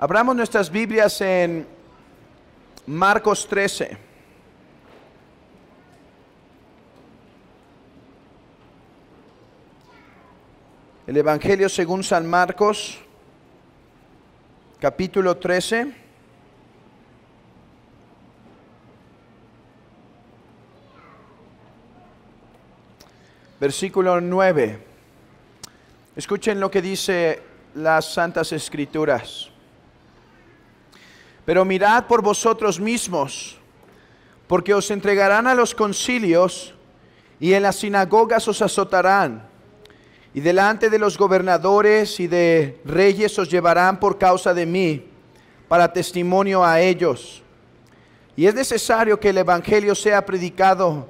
Abramos nuestras Biblias en Marcos 13. El Evangelio según San Marcos, capítulo 13. Versículo 9. Escuchen lo que dice las Santas Escrituras. Pero mirad por vosotros mismos, porque os entregarán a los concilios y en las sinagogas os azotarán, y delante de los gobernadores y de reyes os llevarán por causa de mí, para testimonio a ellos. Y es necesario que el Evangelio sea predicado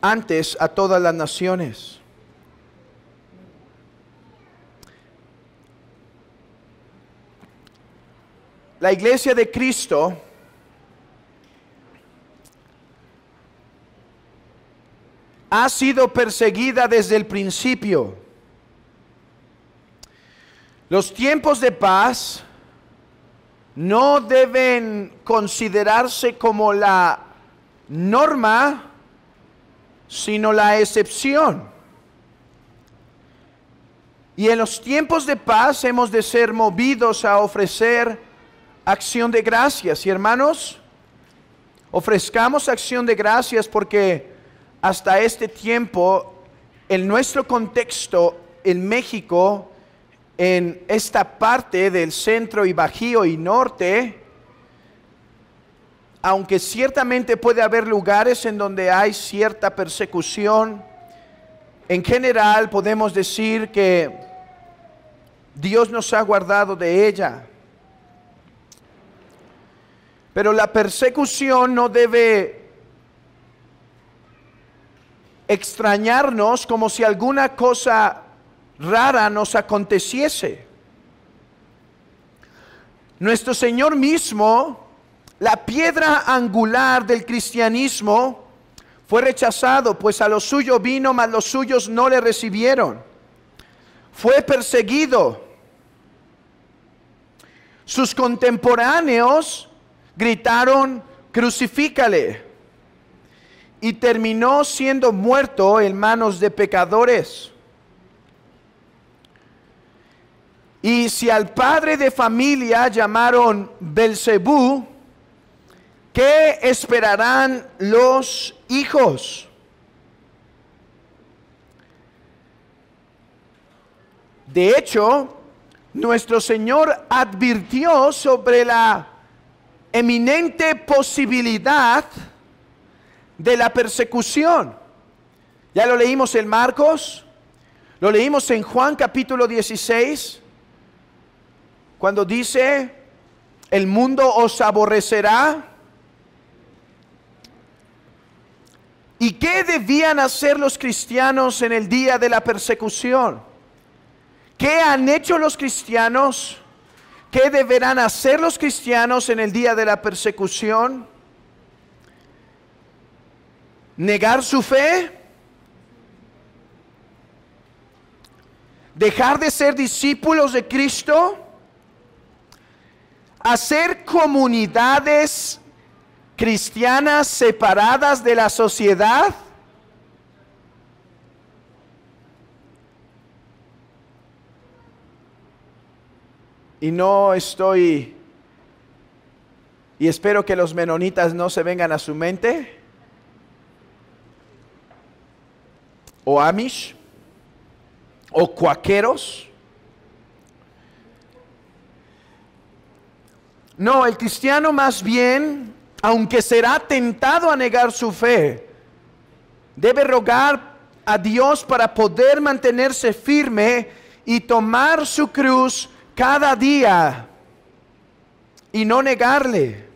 antes a todas las naciones. La iglesia de Cristo ha sido perseguida desde el principio. Los tiempos de paz no deben considerarse como la norma, sino la excepción. Y en los tiempos de paz hemos de ser movidos a ofrecer acción de gracias. Y hermanos, ofrezcamos acción de gracias porque hasta este tiempo, en nuestro contexto, en México, en esta parte del centro y bajío y norte, aunque ciertamente puede haber lugares en donde hay cierta persecución, en general podemos decir que Dios nos ha guardado de ella. Pero la persecución no debe extrañarnos como si alguna cosa rara nos aconteciese. Nuestro Señor mismo, la piedra angular del cristianismo, fue rechazado, pues a lo suyo vino, mas los suyos no le recibieron. Fue perseguido. Sus contemporáneos gritaron: crucifícale. Y terminó siendo muerto en manos de pecadores. Y si al padre de familia llamaron Belzebú, ¿qué esperarán los hijos? De hecho, nuestro Señor advirtió sobre la eminente posibilidad de la persecución. Ya lo leímos en Marcos, lo leímos en Juan capítulo 16, cuando dice: el mundo os aborrecerá. ¿Y qué debían hacer los cristianos en el día de la persecución? ¿Qué han hecho los cristianos? ¿Qué deberán hacer los cristianos en el día de la persecución? ¿Negar su fe? ¿Dejar de ser discípulos de Cristo? ¿Hacer comunidades cristianas separadas de la sociedad? Y no estoy, y espero que los menonitas no se vengan a su mente, o Amish, o cuaqueros. No, el cristiano más bien, aunque será tentado a negar su fe, debe rogar a Dios para poder mantenerse firme y tomar su cruz cada día y no negarle.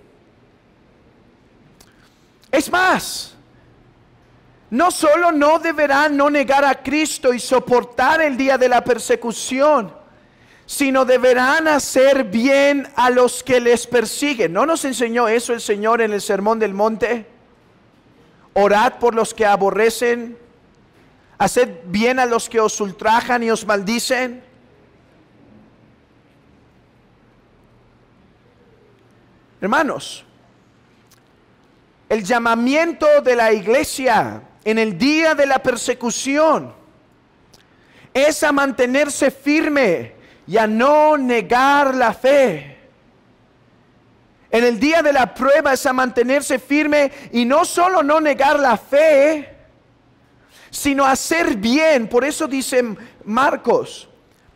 Es más, no solo no deberán no negar a Cristo y soportar el día de la persecución, sino deberán hacer bien a los que les persiguen. ¿No nos enseñó eso el Señor en el Sermón del Monte? Orad por los que aborrecen, haced bien a los que os ultrajan y os maldicen. Hermanos, el llamamiento de la iglesia en el día de la persecución es a mantenerse firme y a no negar la fe. En el día de la prueba es a mantenerse firme y no solo no negar la fe, sino hacer bien. Por eso dice Marcos,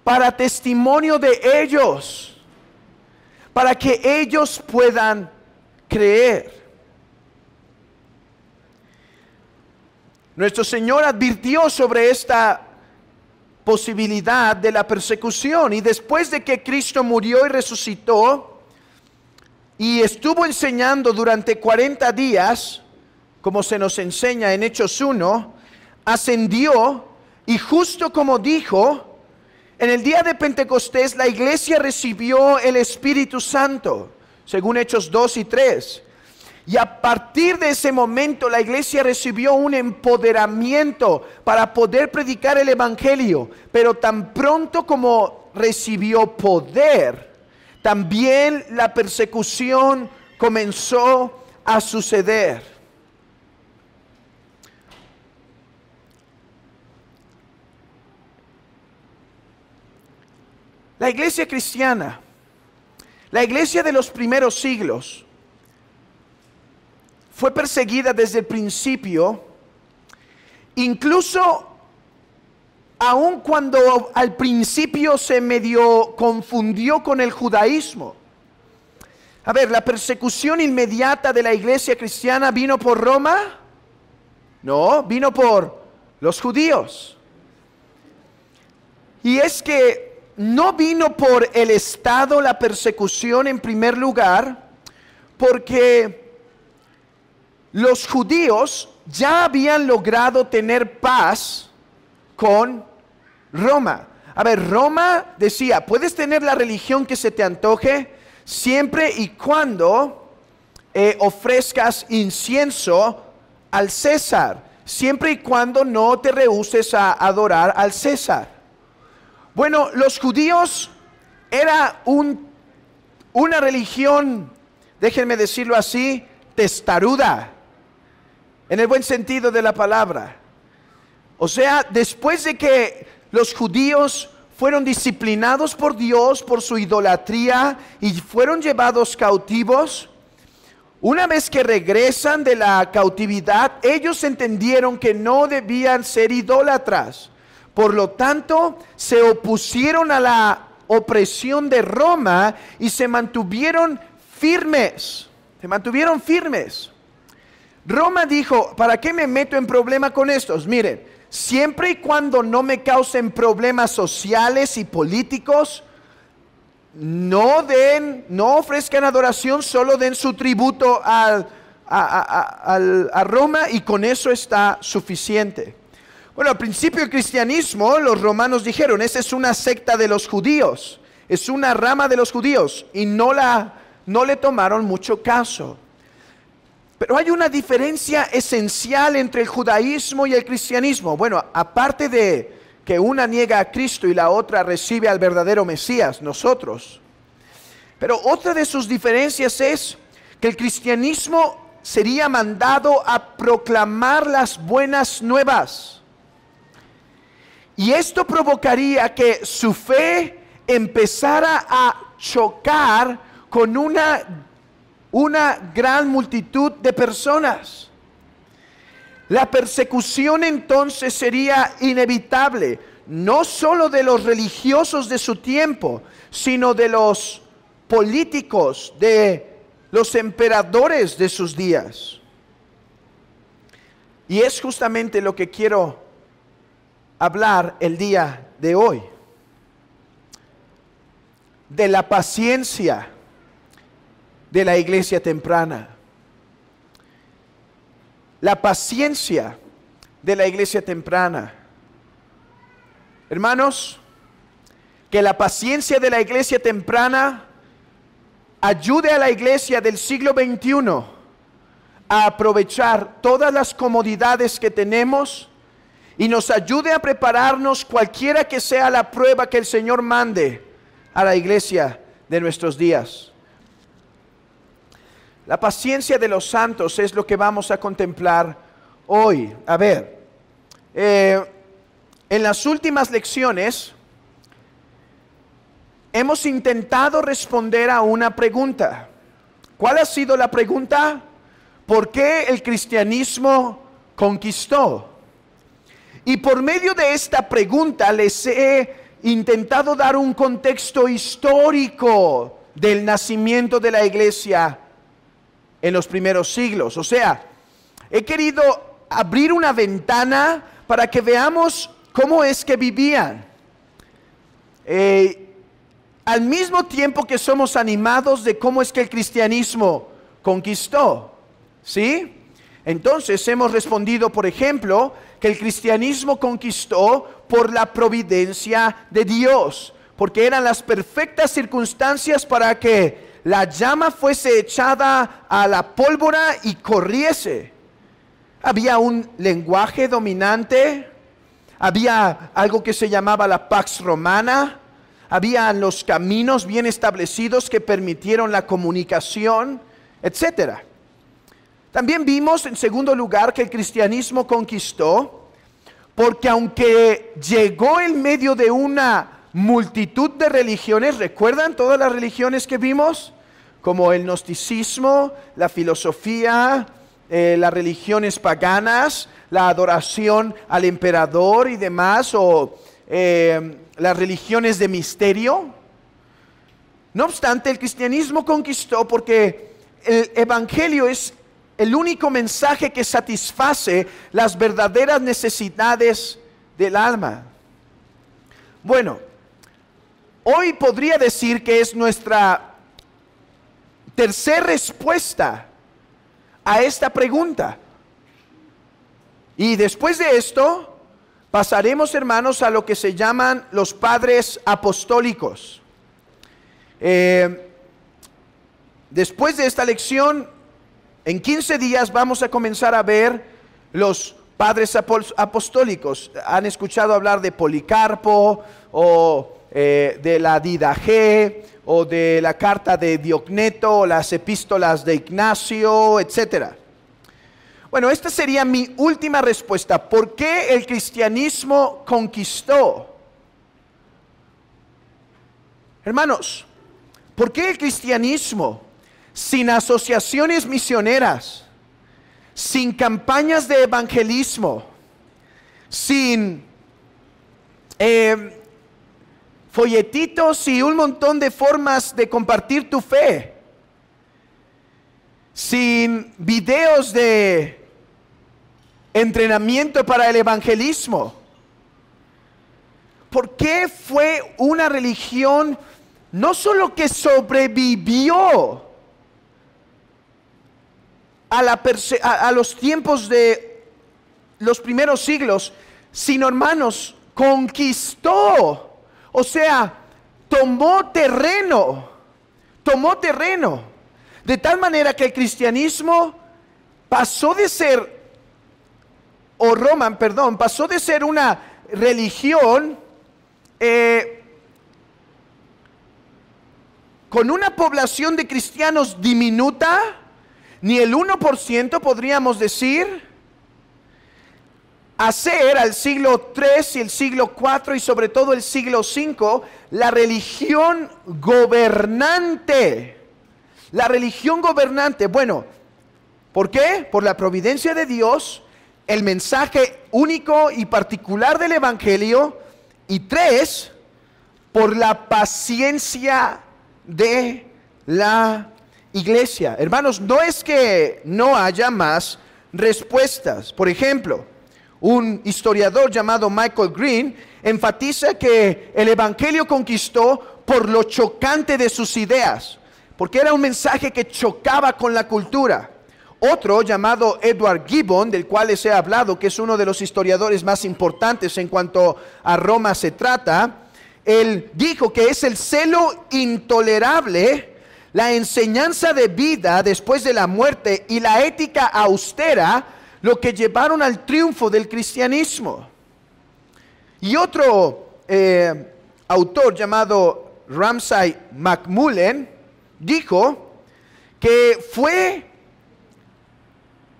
para testimonio de ellos, para que ellos puedan creer. Nuestro Señor advirtió sobre esta posibilidad de la persecución, y después de que Cristo murió y resucitó y estuvo enseñando durante 40 días, como se nos enseña en Hechos 1, ascendió, y justo como dijo, en el día de Pentecostés la iglesia recibió el Espíritu Santo, según Hechos 2 y 3. Y a partir de ese momento la iglesia recibió un empoderamiento para poder predicar el evangelio. Pero tan pronto como recibió poder, también la persecución comenzó a suceder. La iglesia cristiana, la iglesia de los primeros siglos, fue perseguida desde el principio, incluso aun cuando al principio se medio confundió con el judaísmo. A ver, ¿la persecución inmediata de la iglesia cristiana vino por Roma? No, vino por los judíos. Y es que no vino por el Estado la persecución en primer lugar, porque los judíos ya habían logrado tener paz con Roma. A ver, Roma decía, puedes tener la religión que se te antoje siempre y cuando ofrezcas incienso al César, siempre y cuando no te rehúses a adorar al César. Bueno, los judíos era una religión, déjenme decirlo así, testaruda, en el buen sentido de la palabra. O sea, después de que los judíos fueron disciplinados por Dios por su idolatría y fueron llevados cautivos, una vez que regresan de la cautividad, ellos entendieron que no debían ser idólatras. Por lo tanto, se opusieron a la opresión de Roma y se mantuvieron firmes. Roma dijo, ¿para qué me meto en problema con estos? Miren, siempre y cuando no me causen problemas sociales y políticos, no ofrezcan adoración, solo den su tributo a Roma, y con eso está suficiente. Bueno, al principio del cristianismo, los romanos dijeron, esa es una secta de los judíos, es una rama de los judíos, y no le tomaron mucho caso. Pero hay una diferencia esencial entre el judaísmo y el cristianismo. Bueno, aparte de que una niega a Cristo y la otra recibe al verdadero Mesías, nosotros. Pero otra de sus diferencias es que el cristianismo sería mandado a proclamar las buenas nuevas. Y esto provocaría que su fe empezara a chocar con una gran multitud de personas. La persecución entonces sería inevitable, no solo de los religiosos de su tiempo, sino de los políticos, de los emperadores de sus días. Y es justamente lo que quiero hablar el día de hoy, de la paciencia de la iglesia temprana. La paciencia de la iglesia temprana. Hermanos, que la paciencia de la iglesia temprana ayude a la iglesia del siglo XXI a aprovechar todas las comodidades que tenemos y nos ayude a prepararnos cualquiera que sea la prueba que el Señor mande a la iglesia de nuestros días. La paciencia de los santos es lo que vamos a contemplar hoy. A ver, en las últimas lecciones hemos intentado responder a una pregunta. ¿Cuál ha sido la pregunta? ¿Por qué el cristianismo conquistó? Y por medio de esta pregunta les he intentado dar un contexto histórico del nacimiento de la iglesia en los primeros siglos. O sea, he querido abrir una ventana para que veamos cómo es que vivían. Al mismo tiempo que somos animados de cómo es que el cristianismo conquistó, ¿sí? Entonces hemos respondido, por ejemplo, que el cristianismo conquistó por la providencia de Dios, porque eran las perfectas circunstancias para que la llama fuese echada a la pólvora y corriese. Había un lenguaje dominante, había algo que se llamaba la Pax Romana, había los caminos bien establecidos que permitieron la comunicación, etcétera. También vimos, en segundo lugar, que el cristianismo conquistó porque aunque llegó en medio de una multitud de religiones, ¿recuerdan todas las religiones que vimos? Como el gnosticismo, la filosofía, las religiones paganas, la adoración al emperador y demás, o las religiones de misterio. No obstante, el cristianismo conquistó porque el evangelio es el único mensaje que satisface las verdaderas necesidades del alma. Bueno, hoy podría decir que es nuestra tercera respuesta a esta pregunta. Y después de esto, pasaremos, hermanos, a lo que se llaman los padres apostólicos. Después de esta lección, en 15 días vamos a comenzar a ver los padres apostólicos. ¿Han escuchado hablar de Policarpo o de la Didache o de la carta de Diogneto o las epístolas de Ignacio, etcétera? Bueno, esta sería mi última respuesta. ¿Por qué el cristianismo conquistó? Hermanos, ¿por qué el cristianismo, sin asociaciones misioneras, sin campañas de evangelismo, sin folletitos y un montón de formas de compartir tu fe, sin videos de entrenamiento para el evangelismo? ¿Por qué fue una religión no solo que sobrevivió a los tiempos de los primeros siglos, sino, hermanos, conquistó? O sea, tomó terreno, de tal manera que el cristianismo pasó de ser, pasó de ser una religión con una población de cristianos diminuta, ni el 1% podríamos decir, a ser al siglo III y el siglo IV y sobre todo el siglo V, la religión gobernante. La religión gobernante. Bueno, ¿por qué? Por la providencia de Dios, el mensaje único y particular del evangelio, y 3, por la paciencia de la iglesia. Hermanos, no es que no haya más respuestas. Por ejemplo, un historiador llamado Michael Green enfatiza que el evangelio conquistó por lo chocante de sus ideas, porque era un mensaje que chocaba con la cultura. Otro llamado Edward Gibbon, del cual les he hablado, que es uno de los historiadores más importantes en cuanto a Roma se trata, él dijo que es el celo intolerable, la enseñanza de vida después de la muerte y la ética austera lo que llevaron al triunfo del cristianismo. Y otro autor llamado Ramsay MacMullen dijo que fue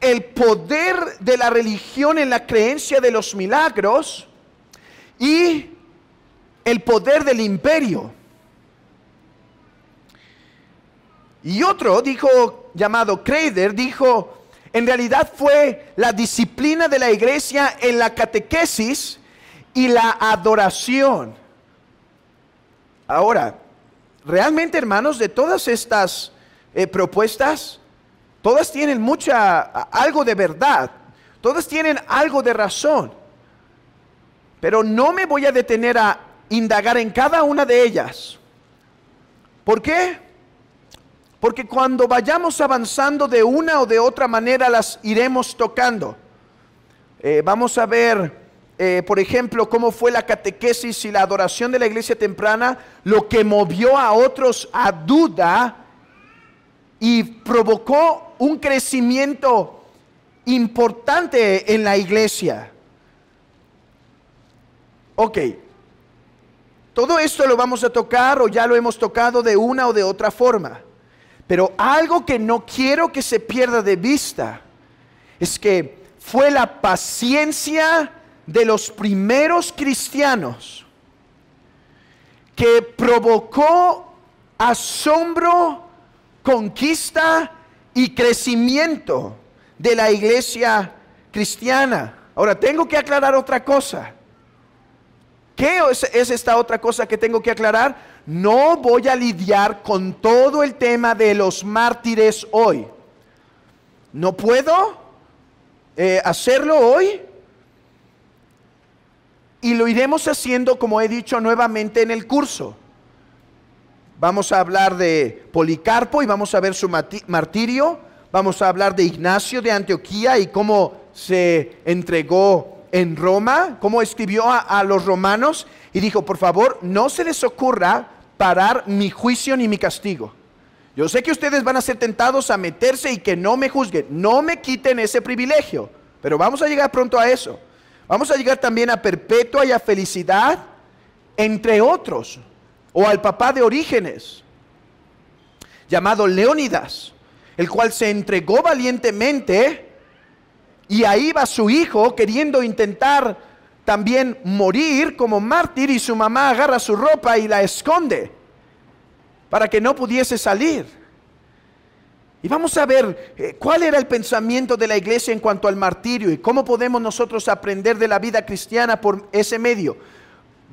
el poder de la religión en la creencia de los milagros y el poder del imperio. Y otro llamado Crader, dijo, en realidad fue la disciplina de la iglesia en la catequesis y la adoración. Ahora, realmente, hermanos, de todas estas propuestas, todas tienen algo de verdad, todas tienen algo de razón, pero no me voy a detener a indagar en cada una de ellas. ¿Por qué? Porque cuando vayamos avanzando de una o de otra manera las iremos tocando. Vamos a ver, por ejemplo, cómo fue la catequesis y la adoración de la iglesia temprana, lo que movió a otros a duda y provocó un crecimiento importante en la iglesia. Ok, todo esto lo vamos a tocar o ya lo hemos tocado de una o de otra forma. Pero algo que no quiero que se pierda de vista es que fue la paciencia de los primeros cristianos que provocó asombro, conquista y crecimiento de la iglesia cristiana. Ahora, tengo que aclarar otra cosa. ¿Qué es esta otra cosa que tengo que aclarar? No voy a lidiar con todo el tema de los mártires hoy. No puedo hacerlo hoy. Y lo iremos haciendo, como he dicho nuevamente, en el curso. Vamos a hablar de Policarpo y vamos a ver su martirio. Vamos a hablar de Ignacio de Antioquía y cómo se entregó en Roma, cómo escribió a los romanos y dijo, por favor, no se les ocurra parar mi juicio ni mi castigo. Yo sé que ustedes van a ser tentados a meterse y que no me juzguen, no me quiten ese privilegio, pero vamos a llegar pronto a eso. Vamos a llegar también a Perpetua y a Felicidad, entre otros, o al papá de Orígenes, llamado Leónidas, el cual se entregó valientemente. Y ahí va su hijo queriendo intentar también morir como mártir y su mamá agarra su ropa y la esconde para que no pudiese salir. Y vamos a ver cuál era el pensamiento de la iglesia en cuanto al martirio y cómo podemos nosotros aprender de la vida cristiana por ese medio.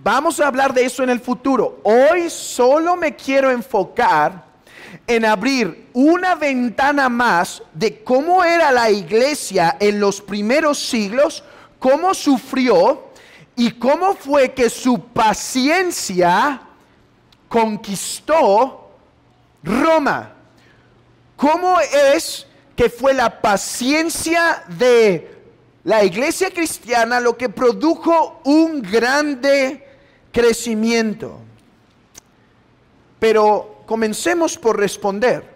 Vamos a hablar de eso en el futuro. Hoy solo me quiero enfocar en abrir una ventana más de cómo era la iglesia en los primeros siglos, cómo sufrió y cómo fue que su paciencia conquistó Roma. ¿Cómo es que fue la paciencia de la iglesia cristiana lo que produjo un grande crecimiento? Pero comencemos por responder.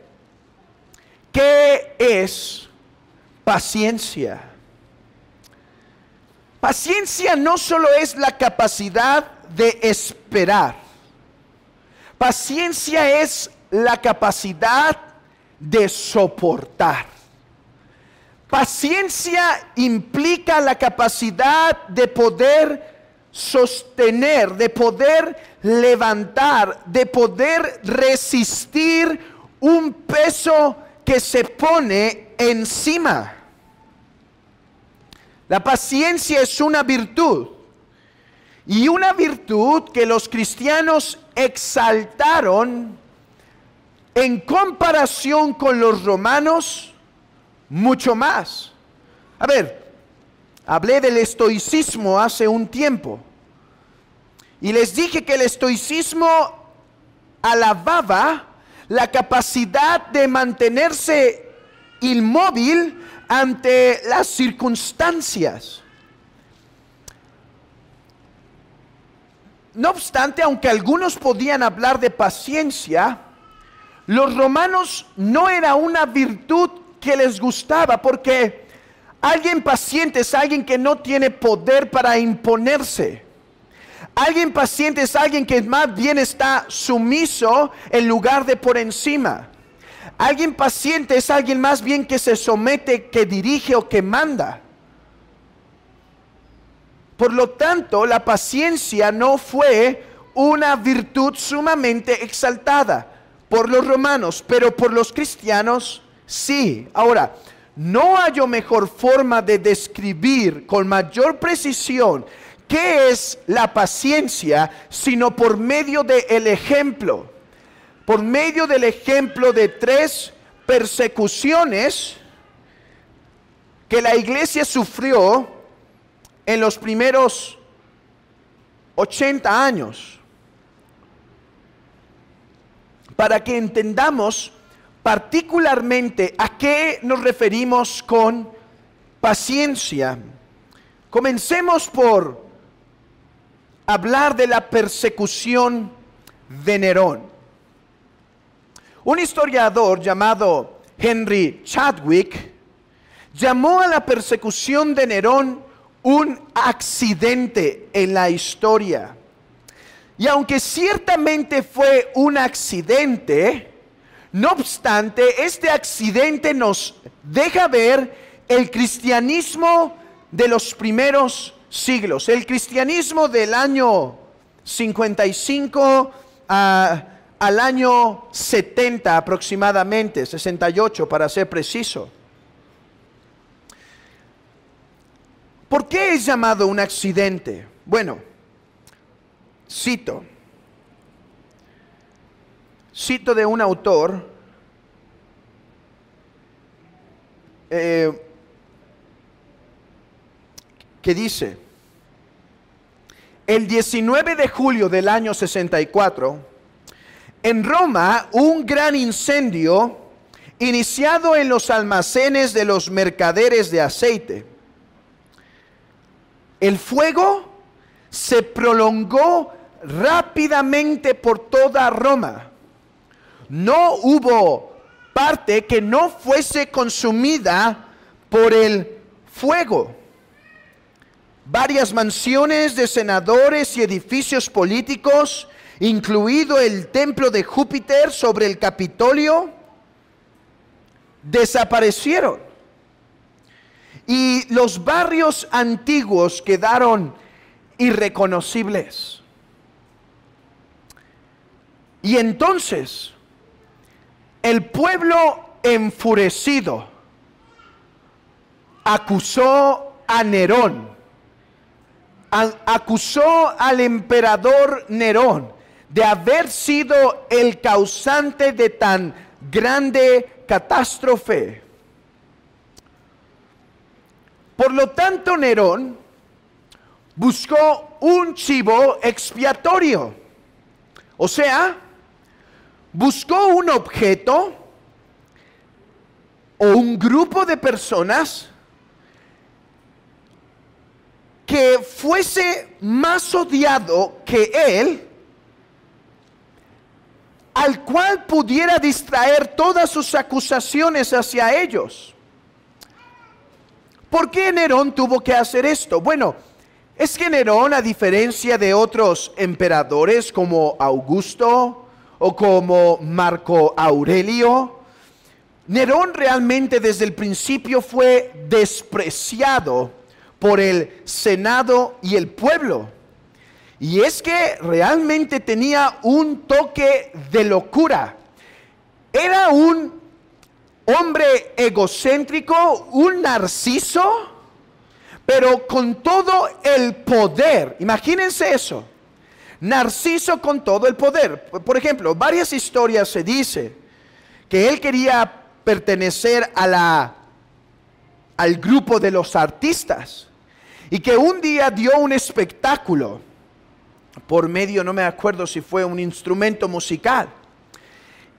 ¿Qué es paciencia? Paciencia no solo es la capacidad de esperar. Paciencia es la capacidad de soportar. Paciencia implica la capacidad de poder sostener, de poder levantar, de poder resistir un peso que se pone encima. La paciencia es una virtud, y una virtud que los cristianos exaltaron en comparación con los romanos mucho más. A ver, hablé del estoicismo hace un tiempo y les dije que el estoicismo alababa la capacidad de mantenerse inmóvil ante las circunstancias. No obstante, aunque algunos podían hablar de paciencia, los romanos no era una virtud que les gustaba, porque alguien paciente es alguien que no tiene poder para imponerse. Alguien paciente es alguien que más bien está sumiso en lugar de por encima. Alguien paciente es alguien más bien que se somete, que dirige o que manda. Por lo tanto, la paciencia no fue una virtud sumamente exaltada por los romanos, pero por los cristianos sí. Ahora, no hay mejor forma de describir con mayor precisión qué es la paciencia, sino por medio del ejemplo. Por medio del ejemplo de 3 persecuciones que la iglesia sufrió en los primeros 80 años. Para que entendamos particularmente a qué nos referimos con paciencia. Comencemos por hablar de la persecución de Nerón. Un historiador llamado Henry Chadwick llamó a la persecución de Nerón un accidente en la historia. Y aunque ciertamente fue un accidente, no obstante, este accidente nos deja ver el cristianismo de los primeros siglos. El cristianismo del año 55 al año 70 aproximadamente, 68 para ser preciso. ¿Por qué es llamado un accidente? Bueno, cito de un autor que dice: el 19 de julio del año 64, en Roma, un gran incendio iniciado en los almacenes de los mercaderes de aceite. El fuego se prolongó rápidamente por toda Roma. No hubo parte que no fuese consumida por el fuego. Varias mansiones de senadores y edificios políticos, incluido el templo de Júpiter sobre el Capitolio, desaparecieron. Y los barrios antiguos quedaron irreconocibles. Y entonces, el pueblo enfurecido acusó a Nerón, acusó al emperador Nerón de haber sido el causante de tan grande catástrofe. Por lo tanto, Nerón buscó un chivo expiatorio, o sea, buscó un objeto o un grupo de personas que fuese más odiado que él, al cual pudiera distraer todas sus acusaciones hacia ellos. ¿Por qué Nerón tuvo que hacer esto? Bueno, es que Nerón, a diferencia de otros emperadores como Augusto o como Marco Aurelio, Nerón realmente desde el principio fue despreciado por el Senado y el pueblo. Y es que realmente tenía un toque de locura. Era un hombre egocéntrico, un narciso, pero con todo el poder. Imagínense eso. Narciso con todo el poder. Por ejemplo, varias historias se dice que él quería pertenecer al grupo de los artistas y que un día dio un espectáculo por medio, no me acuerdo si fue un instrumento musical,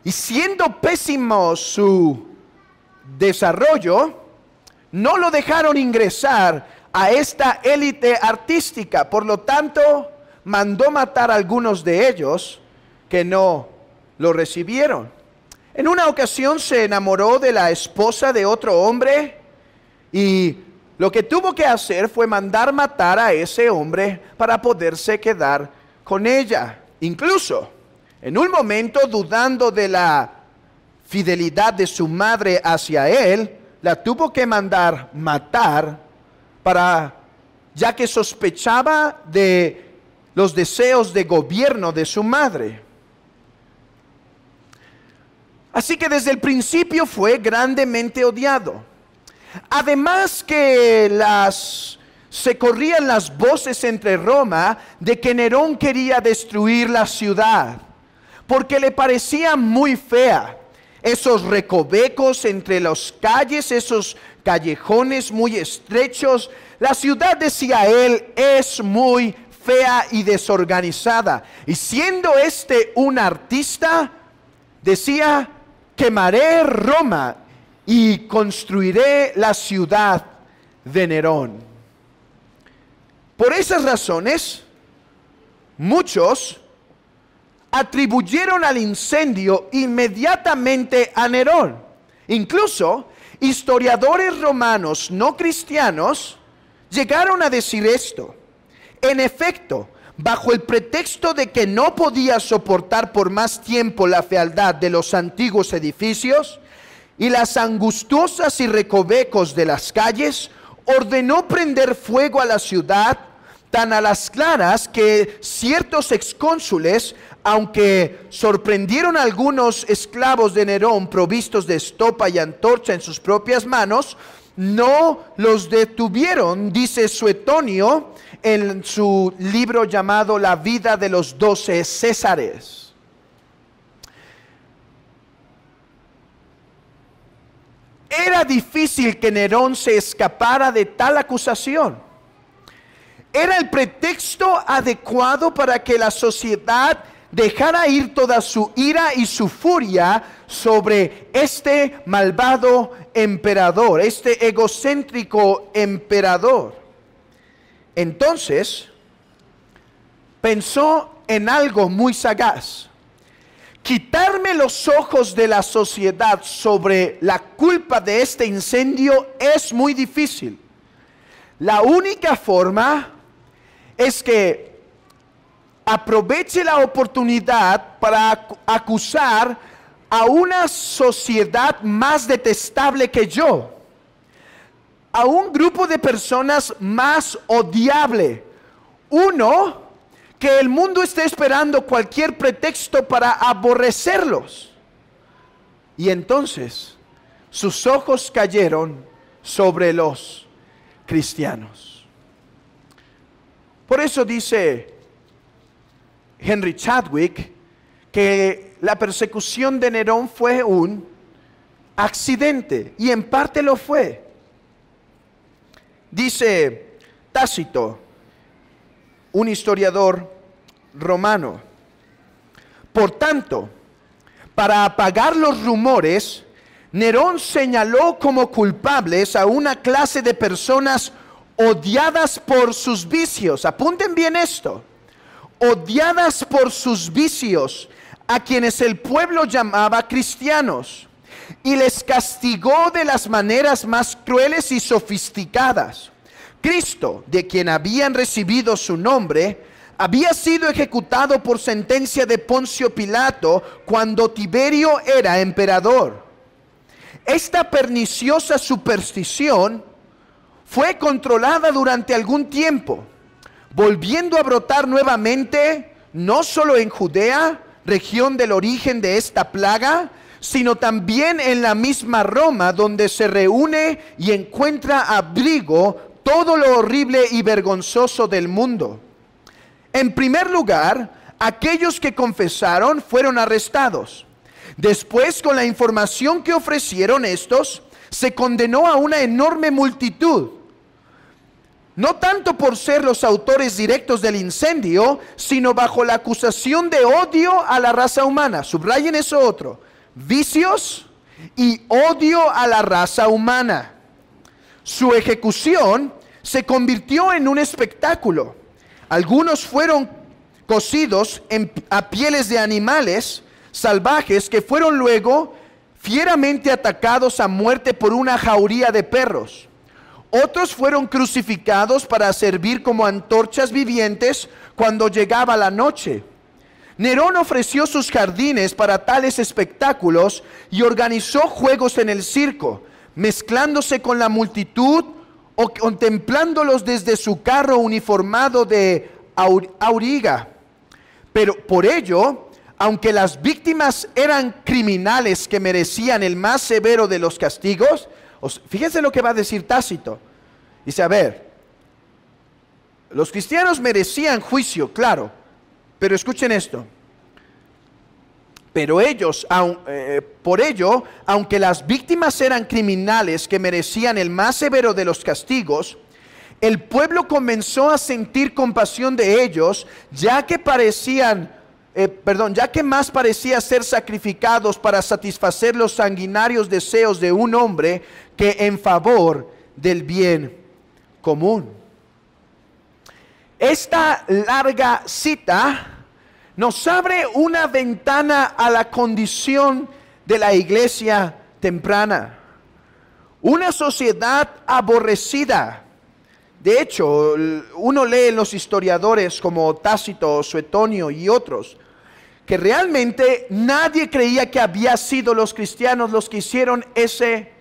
y siendo pésimo su desarrollo, no lo dejaron ingresar a esta élite artística. Por lo tanto, mandó matar a algunos de ellos que no lo recibieron. En una ocasión se enamoró de la esposa de otro hombre y lo que tuvo que hacer fue mandar matar a ese hombre para poderse quedar con ella. Incluso, en un momento dudando de la fidelidad de su madre hacia él, la tuvo que mandar matar ya que sospechaba de los deseos de gobierno de su madre. Así que desde el principio fue grandemente odiado. Además que se corrían las voces entre Roma de que Nerón quería destruir la ciudad, porque le parecía muy fea. Esos recovecos entre las calles, esos callejones muy estrechos. La ciudad, decía él, es muy fea y desorganizada. Y siendo un artista, decía: quemaré Roma y construiré la ciudad de Nerón. Por esas razones, muchos atribuyeron al incendio inmediatamente a Nerón. Incluso historiadores romanos no cristianos llegaron a decir esto. En efecto, bajo el pretexto de que no podía soportar por más tiempo la fealdad de los antiguos edificios y las angustiosas y recovecos de las calles, ordenó prender fuego a la ciudad, tan a las claras que ciertos excónsules, aunque sorprendieron a algunos esclavos de Nerón provistos de estopa y antorcha en sus propias manos, no los detuvieron, dice Suetonio en su libro llamado La vida de los 12 Césares. Era difícil que Nerón se escapara de tal acusación. Era el pretexto adecuado para que la sociedad dejara ir toda su ira y su furia sobre este malvado emperador, este egocéntrico emperador. Entonces, pensó en algo muy sagaz. Quitarme los ojos de la sociedad sobre la culpa de este incendio es muy difícil. La única forma es que aproveche la oportunidad para acusar a una sociedad más detestable que yo, a un grupo de personas más odiable, uno que el mundo está esperando cualquier pretexto para aborrecerlos. Y entonces sus ojos cayeron sobre los cristianos. Por eso dice Henry Chadwick que la persecución de Nerón fue un accidente, y en parte lo fue. Dice Tácito, un historiador romano: por tanto, para apagar los rumores, Nerón señaló como culpables a una clase de personas odiadas por sus vicios. Apunten bien esto: odiadas por sus vicios, a quienes el pueblo llamaba cristianos, y les castigó de las maneras más crueles y sofisticadas. Cristo, de quien habían recibido su nombre, había sido ejecutado por sentencia de Poncio Pilato cuando Tiberio era emperador. Esta perniciosa superstición fue controlada durante algún tiempo, volviendo a brotar nuevamente, no solo en Judea, región del origen de esta plaga, sino también en la misma Roma, donde se reúne y encuentra abrigo todo lo horrible y vergonzoso del mundo. En primer lugar, aquellos que confesaron fueron arrestados. Después, con la información que ofrecieron estos, se condenó a una enorme multitud. No tanto por ser los autores directos del incendio, sino bajo la acusación de odio a la raza humana. Subrayen eso otro: vicios y odio a la raza humana. Su ejecución se convirtió en un espectáculo. Algunos fueron cosidos a pieles de animales salvajes que fueron luego fieramente atacados a muerte por una jauría de perros. Otros fueron crucificados para servir como antorchas vivientes cuando llegaba la noche. Nerón ofreció sus jardines para tales espectáculos y organizó juegos en el circo, mezclándose con la multitud o contemplándolos desde su carro uniformado de auriga. Pero por ello, aunque las víctimas eran criminales que merecían el más severo de los castigos, fíjense lo que va a decir Tácito. Dice, a ver, los cristianos merecían juicio, claro, pero escuchen esto. Pero ellos, por ello, aunque las víctimas eran criminales que merecían el más severo de los castigos, el pueblo comenzó a sentir compasión de ellos, ya que más parecía ser sacrificados para satisfacer los sanguinarios deseos de un hombre que en favor del bien común. Esta larga cita nos abre una ventana a la condición de la iglesia temprana. Una sociedad aborrecida. De hecho, uno lee en los historiadores como Tácito, Suetonio y otros, que realmente nadie creía que había sido los cristianos los que hicieron ese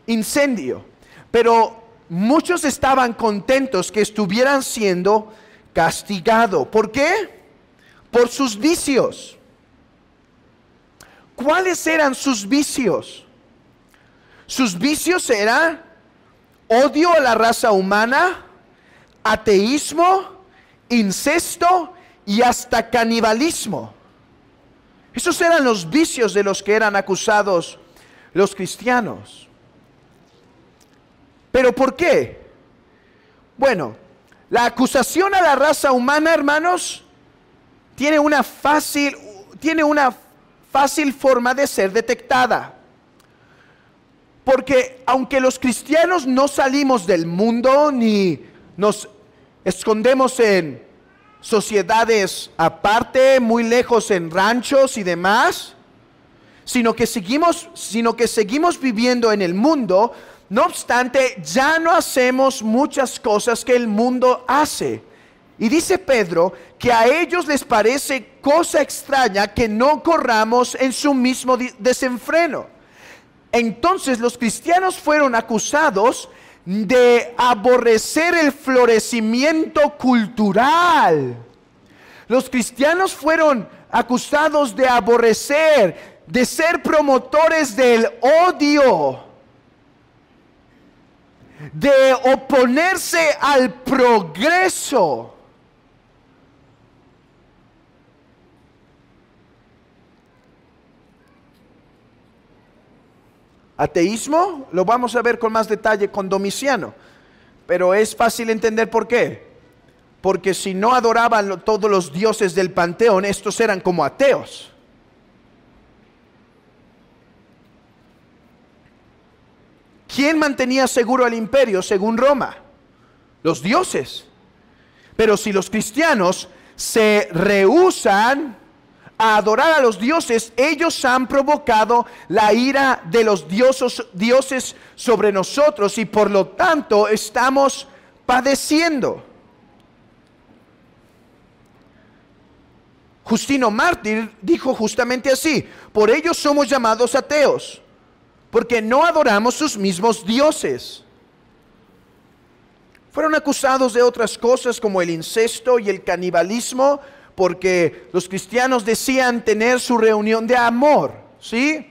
incendio. Pero muchos estaban contentos que estuvieran siendo castigados. ¿Por qué? Por sus vicios. ¿Cuáles eran sus vicios? Sus vicios eran odio a la raza humana, ateísmo, incesto y hasta canibalismo. Esos eran los vicios de los que eran acusados los cristianos. ¿Pero por qué? Bueno, la acusación a la raza humana, hermanos, tiene una fácil forma de ser detectada. Porque aunque los cristianos no salimos del mundo ni nos escondemos en sociedades aparte, muy lejos en ranchos y demás, sino que seguimos viviendo en el mundo, no obstante, ya no hacemos muchas cosas que el mundo hace. Y dice Pedro que a ellos les parece cosa extraña que no corramos en su mismo desenfreno. Entonces los cristianos fueron acusados de aborrecer el florecimiento cultural. Los cristianos fueron acusados de aborrecer, de ser promotores del odio, de oponerse al progreso. Ateísmo lo vamos a ver con más detalle con Domiciano, pero es fácil entender por qué. Porque si no adoraban todos los dioses del panteón, estos eran como ateos. ¿Quién mantenía seguro el imperio según Roma? Los dioses. Pero si los cristianos se rehúsan a adorar a los dioses, ellos han provocado la ira de los dioses sobre nosotros y por lo tanto estamos padeciendo. Justino Mártir dijo justamente así: por ello somos llamados ateos, porque no adoramos sus mismos dioses. Fueron acusados de otras cosas como el incesto y el canibalismo, porque los cristianos decían tener su reunión de amor, ¿sí?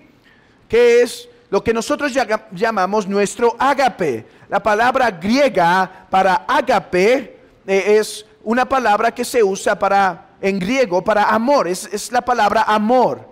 Que es lo que nosotros llamamos nuestro ágape. La palabra griega para ágape es una palabra que se usa en griego para amor, es la palabra amor.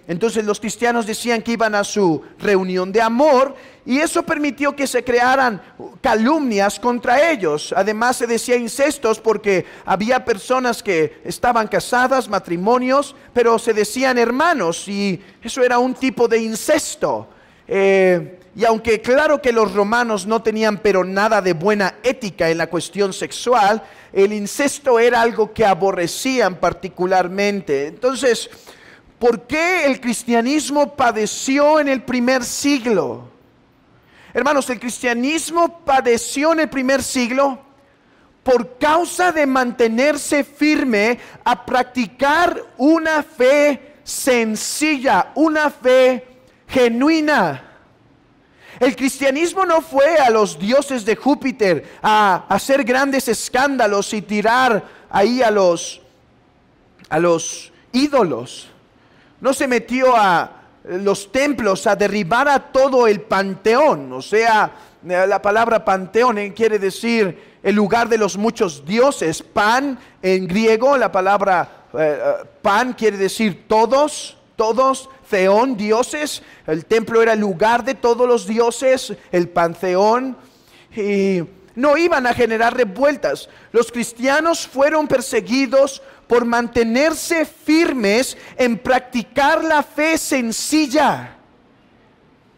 Entonces los cristianos decían que iban a su reunión de amor y eso permitió que se crearan calumnias contra ellos. Además se decía incestos porque había personas que estaban casadas, matrimonios, pero se decían hermanos y eso era un tipo de incesto. Y aunque claro que los romanos no tenían pero nada de buena ética en la cuestión sexual, el incesto era algo que aborrecían particularmente. Entonces, ¿por qué el cristianismo padeció en el primer siglo? Hermanos, el cristianismo padeció en el primer siglo por causa de mantenerse firme a practicar una fe sencilla, una fe genuina. El cristianismo no fue a los dioses de Júpiter a hacer grandes escándalos y tirar ahí a los ídolos. No se metió a los templos a derribar a todo el panteón. O sea, la palabra panteón quiere decir el lugar de los muchos dioses. Pan en griego, la palabra pan quiere decir todos, theón, dioses. El templo era el lugar de todos los dioses, el panteón. Y no iban a generar revueltas. Los cristianos fueron perseguidos por mantenerse firmes en practicar la fe sencilla.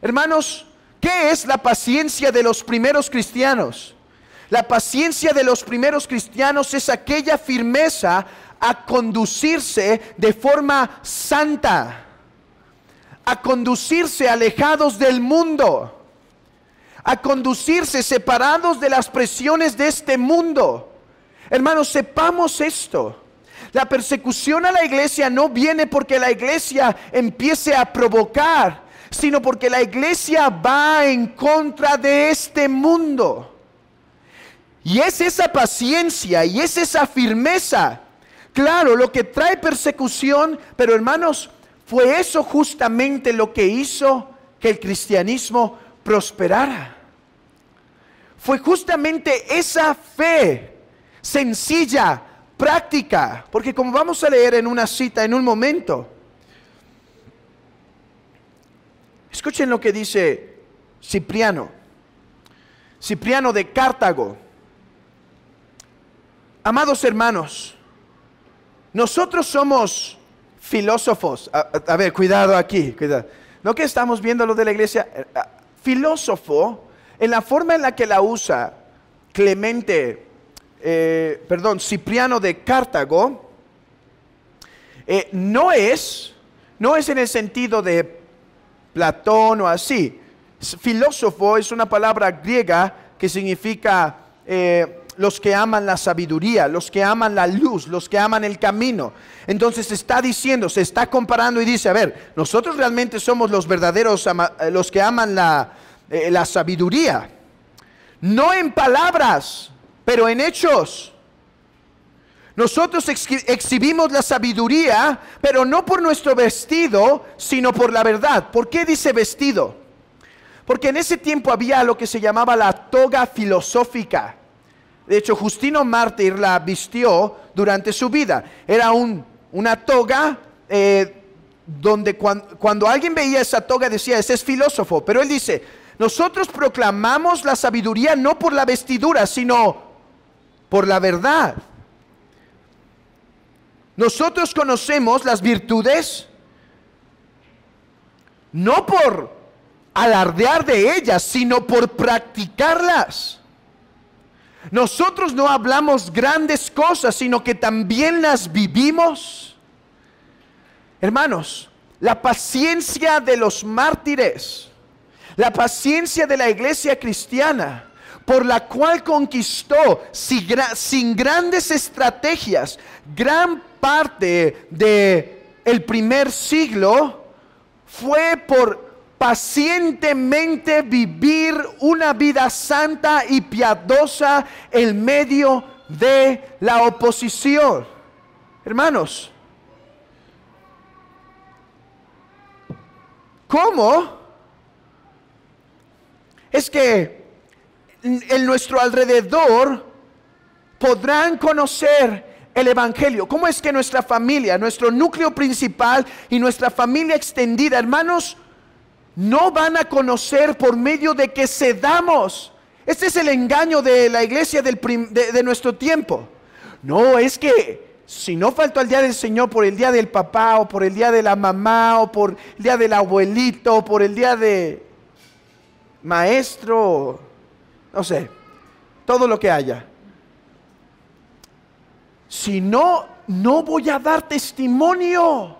Hermanos, ¿qué es la paciencia de los primeros cristianos? La paciencia de los primeros cristianos es aquella firmeza a conducirse de forma santa, a conducirse alejados del mundo, a conducirse separados de las presiones de este mundo. Hermanos, sepamos esto. La persecución a la iglesia no viene porque la iglesia empiece a provocar, sino porque la iglesia va en contra de este mundo. Y es esa paciencia y es esa firmeza, claro, lo que trae persecución, pero hermanos, fue eso justamente lo que hizo que el cristianismo prosperara. Fue justamente esa fe sencilla, práctica, porque como vamos a leer en una cita en un momento, escuchen lo que dice Cipriano de Cartago. Amados hermanos, nosotros somos filósofos. A ver, cuidado aquí, cuidado. ¿No que estamos viendo lo de la iglesia? Filósofo, en la forma en la que la usa Cipriano de Cartago, no es en el sentido de Platón o así. Filósofo es una palabra griega que significa los que aman la sabiduría, los que aman la luz, los que aman el camino. Entonces está diciendo, se está comparando y dice, a ver, nosotros realmente somos los verdaderos, los que aman la sabiduría. No en palabras, pero en hechos. Nosotros exhibimos la sabiduría, pero no por nuestro vestido, sino por la verdad. ¿Por qué dice vestido? Porque en ese tiempo había lo que se llamaba la toga filosófica. De hecho, Justino Mártir la vistió durante su vida. Era una toga donde cuando alguien veía esa toga decía, ese es filósofo. Pero él dice, nosotros proclamamos la sabiduría no por la vestidura, sino por la verdad. Nosotros conocemos las virtudes no por alardear de ellas, sino por practicarlas. Nosotros no hablamos grandes cosas, sino que también las vivimos. Hermanos, la paciencia de los mártires, la paciencia de la iglesia cristiana, por la cual conquistó sin grandes estrategias gran parte del primer siglo, fue por pacientemente vivir una vida santa y piadosa en medio de la oposición. Hermanos, ¿cómo es que en nuestro alrededor podrán conocer el evangelio? ¿Cómo es que nuestra familia, nuestro núcleo principal y nuestra familia extendida, hermanos, no van a conocer por medio de que cedamos? Este es el engaño de la iglesia de nuestro tiempo. No, es que si no faltó al día del Señor por el día del papá, o por el día de la mamá, o por el día del abuelito, o por el día de maestro, no sé, todo lo que haya. Si no, no voy a dar testimonio.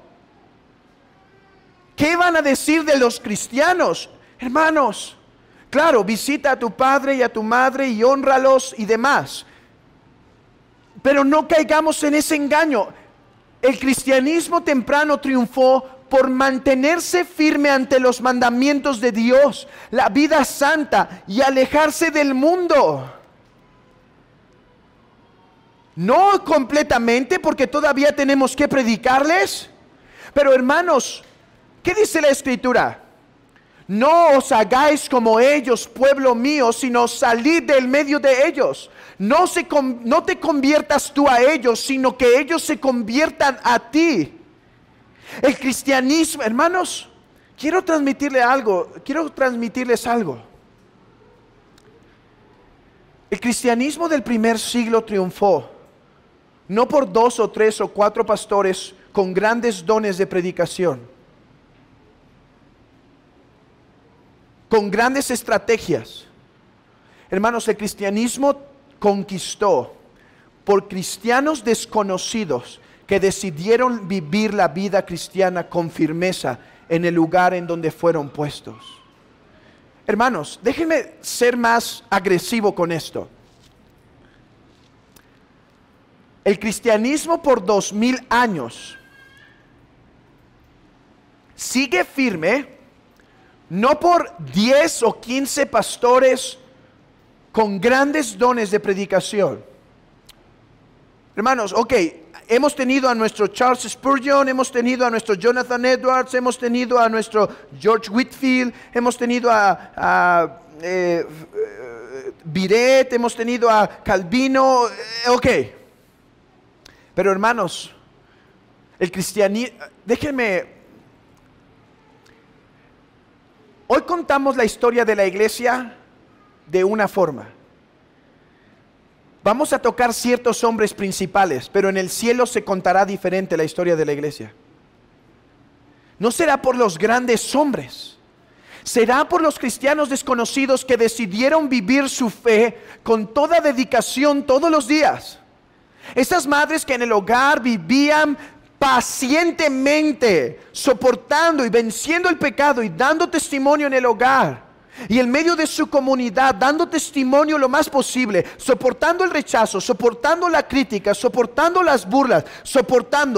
¿Qué van a decir de los cristianos? Hermanos, claro, visita a tu padre y a tu madre y hónralos y demás. Pero no caigamos en ese engaño. El cristianismo temprano triunfó por mantenerse firme ante los mandamientos de Dios, la vida santa y alejarse del mundo. No completamente, porque todavía tenemos que predicarles. Pero hermanos, ¿qué dice la Escritura? No os hagáis como ellos, pueblo mío, sino salid del medio de ellos. No te conviertas tú a ellos, sino que ellos se conviertan a ti. El cristianismo, hermanos, quiero transmitirles algo. El cristianismo del primer siglo triunfó, no por 2 o 3 o 4 pastores con grandes dones de predicación, con grandes estrategias. Hermanos, el cristianismo conquistó por cristianos desconocidos que decidieron vivir la vida cristiana con firmeza en el lugar en donde fueron puestos. Hermanos, déjenme ser más agresivo con esto. El cristianismo por 2000 años sigue firme, no por 10 o 15 pastores con grandes dones de predicación. Hermanos, hemos tenido a nuestro Charles Spurgeon, hemos tenido a nuestro Jonathan Edwards, hemos tenido a nuestro George Whitefield, hemos tenido a Biret, hemos tenido a Calvino, Pero hermanos, el cristianismo, hoy contamos la historia de la iglesia de una forma. Vamos a tocar ciertos hombres principales, pero en el cielo se contará diferente la historia de la iglesia. No será por los grandes hombres, será por los cristianos desconocidos que decidieron vivir su fe con toda dedicación todos los días. Esas madres que en el hogar vivían pacientemente, soportando y venciendo el pecado y dando testimonio en el hogar. Y en medio de su comunidad, dando testimonio lo más posible, soportando el rechazo, soportando la crítica, soportando las burlas,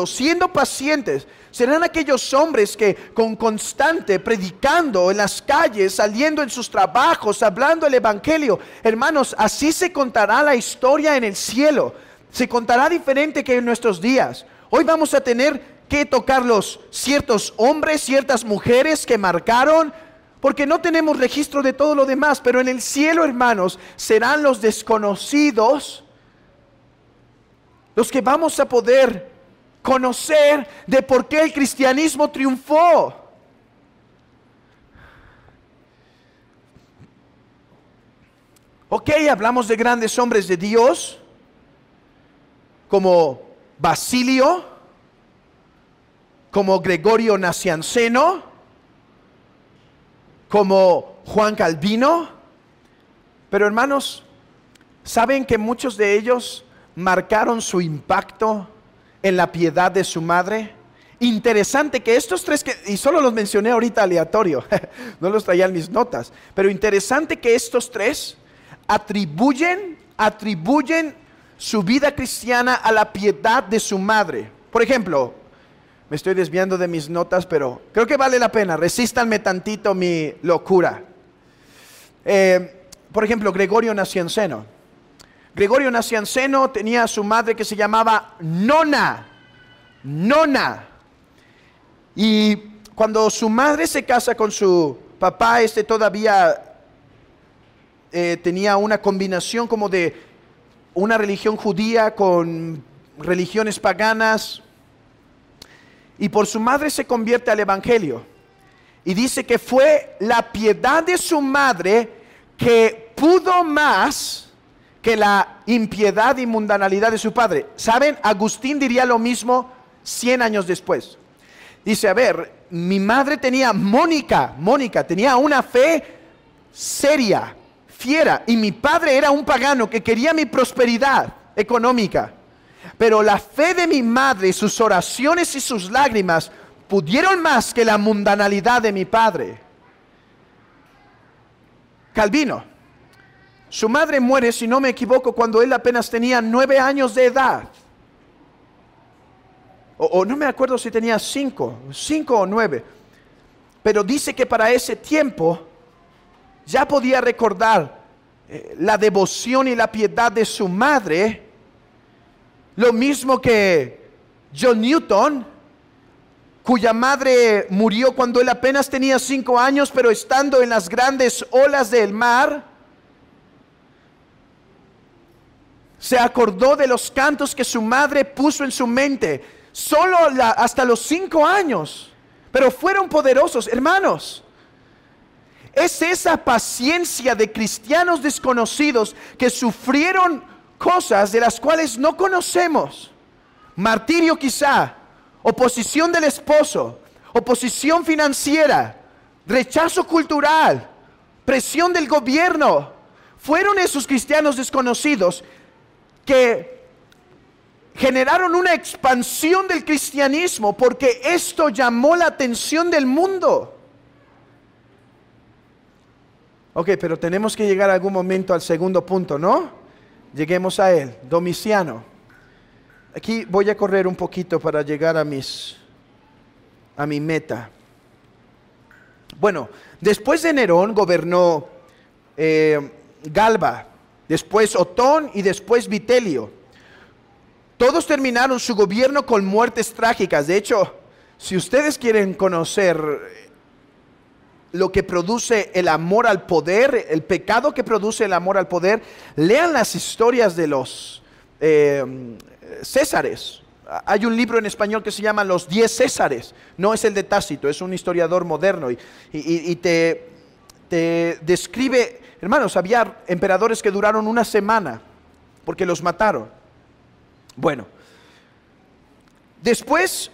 siendo pacientes. Serán aquellos hombres que con constante predicando en las calles, saliendo en sus trabajos, hablando el evangelio. Hermanos, así se contará la historia en el cielo. Se contará diferente que en nuestros días. Hoy vamos a tener que tocar ciertos hombres, ciertas mujeres que marcaron, porque no tenemos registro de todo lo demás. Pero en el cielo, hermanos, serán los desconocidos los que vamos a poder conocer de por qué el cristianismo triunfó. Hablamos de grandes hombres de Dios, como Basilio, como Gregorio Nacianceno, como Juan Calvino. Pero hermanos, ¿saben que muchos de ellos marcaron su impacto en la piedad de su madre? Interesante que estos tres, y solo los mencioné ahorita aleatorio, no los traía en mis notas, pero interesante que estos tres atribuyen su vida cristiana a la piedad de su madre. Por ejemplo, me estoy desviando de mis notas, pero creo que vale la pena. Resístanme tantito mi locura. Por ejemplo, Gregorio Nacianceno. Gregorio Nacianceno tenía a su madre que se llamaba Nona. Y cuando su madre se casa con su papá, todavía tenía una combinación como de una religión judía con religiones paganas, y por su madre se convierte al evangelio, y dice que fue la piedad de su madre que pudo más que la impiedad y mundanalidad de su padre. ¿Saben? Agustín diría lo mismo 100 años después. Dice, mi madre tenía, Mónica tenía una fe seria, fiera, y mi padre era un pagano que quería mi prosperidad económica, pero la fe de mi madre, sus oraciones y sus lágrimas pudieron más que la mundanalidad de mi padre. Calvino Su madre muere, si no me equivoco, cuando él apenas tenía 9 años de edad. O no me acuerdo si tenía 5 o 9. Pero dice que para ese tiempo ya podía recordar la devoción y la piedad de su madre. Lo mismo que John Newton, cuya madre murió cuando él apenas tenía 5 años, pero estando en las grandes olas del mar, se acordó de los cantos que su madre puso en su mente. Solo hasta los 5 años, pero fueron poderosos, hermanos. Es esa paciencia de cristianos desconocidos que sufrieron cosas de las cuales no conocemos. Martirio quizá, oposición del esposo, oposición financiera, rechazo cultural, presión del gobierno. Fueron esos cristianos desconocidos que generaron una expansión del cristianismo porque esto llamó la atención del mundo. Ok, pero tenemos que llegar algún momento al segundo punto, ¿no? Lleguemos a él, Domiciano. Aquí voy a correr un poquito para llegar a mi meta. Bueno, después de Nerón gobernó Galba, después Otón y después Vitelio. Todos terminaron su gobierno con muertes trágicas. De hecho, si ustedes quieren conocer lo que produce el amor al poder, el pecado que produce el amor al poder, lean las historias de los Césares. Hay un libro en español que se llama Los 10 Césares. No es el de Tácito, es un historiador moderno y te describe, hermanos, había emperadores que duraron una semana porque los mataron. Bueno, después